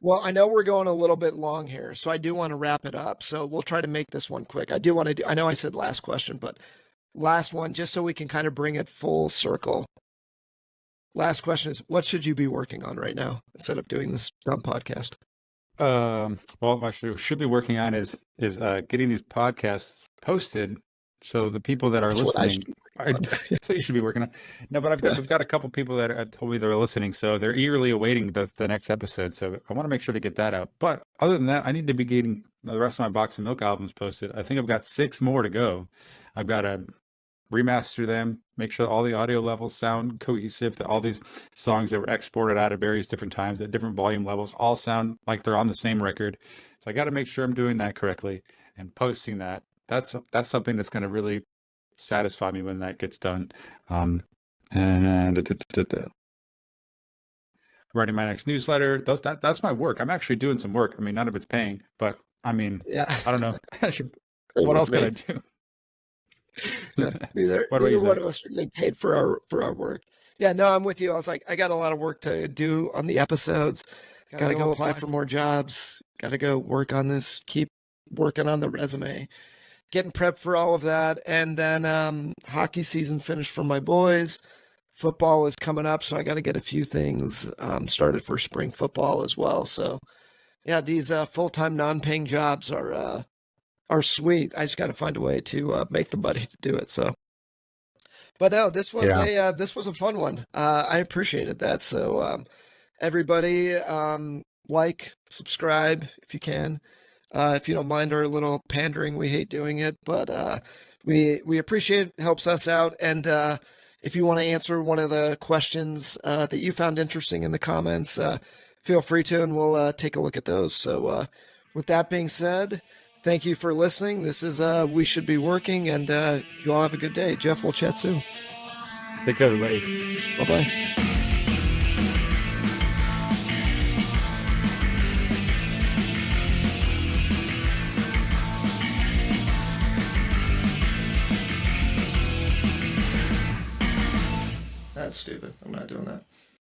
well, I know we're going a little bit long here, so I do want to wrap it up. So we'll try to make this one quick. I do want to do, I know I said last question, but last one, just so we can kind of bring it full circle. Last question is, what should you be working on right now instead of doing this dumb podcast? Well, what I should be working on is getting these podcasts posted, so the people that are That's what I listening should be are. working on. So you should be working on. No, but we've got a couple people that have told me they're listening, so they're eagerly awaiting the next episode. So I want to make sure to get that out. But other than that, I need to be getting the rest of my Box of Milk albums posted. I think I've got 6 more to go. I've got to remaster them, make sure all the audio levels sound cohesive, that all these songs that were exported out at various different times at different volume levels all sound like they're on the same record. So I got to make sure I'm doing that correctly and posting that. That's something that's going to really satisfy me when that gets done. And writing my next newsletter. That's my work. I'm actually doing some work. I mean, none of it's paying, but I mean, Yeah, I don't know. same What with else can me. I do? Yeah, neither What about neither you, one Zach? of us are getting paid for our work. Yeah, no, I'm with you. I was like, I got a lot of work to do on the episodes. Got to go apply for more jobs. Got to go work on this. Keep working on the resume. Getting prepped for all of that, and then hockey season finished for my boys. Football is coming up, so I got to get a few things started for spring football as well. So yeah, these full-time non-paying jobs are sweet. I just got to find a way to make the money to do it. So, but no, Yeah. this was a fun one. I appreciated that. So everybody, like, subscribe if you can. If you don't mind our little pandering, we hate doing it, but we appreciate it. Helps us out. And if you want to answer one of the questions that you found interesting in the comments, feel free to, and we'll take a look at those. So, with that being said, thank you for listening. This is We Should Be Working, and you all have a good day. Jeff, we'll chat soon. Take care, everybody. Bye bye. That's stupid. I'm not doing that.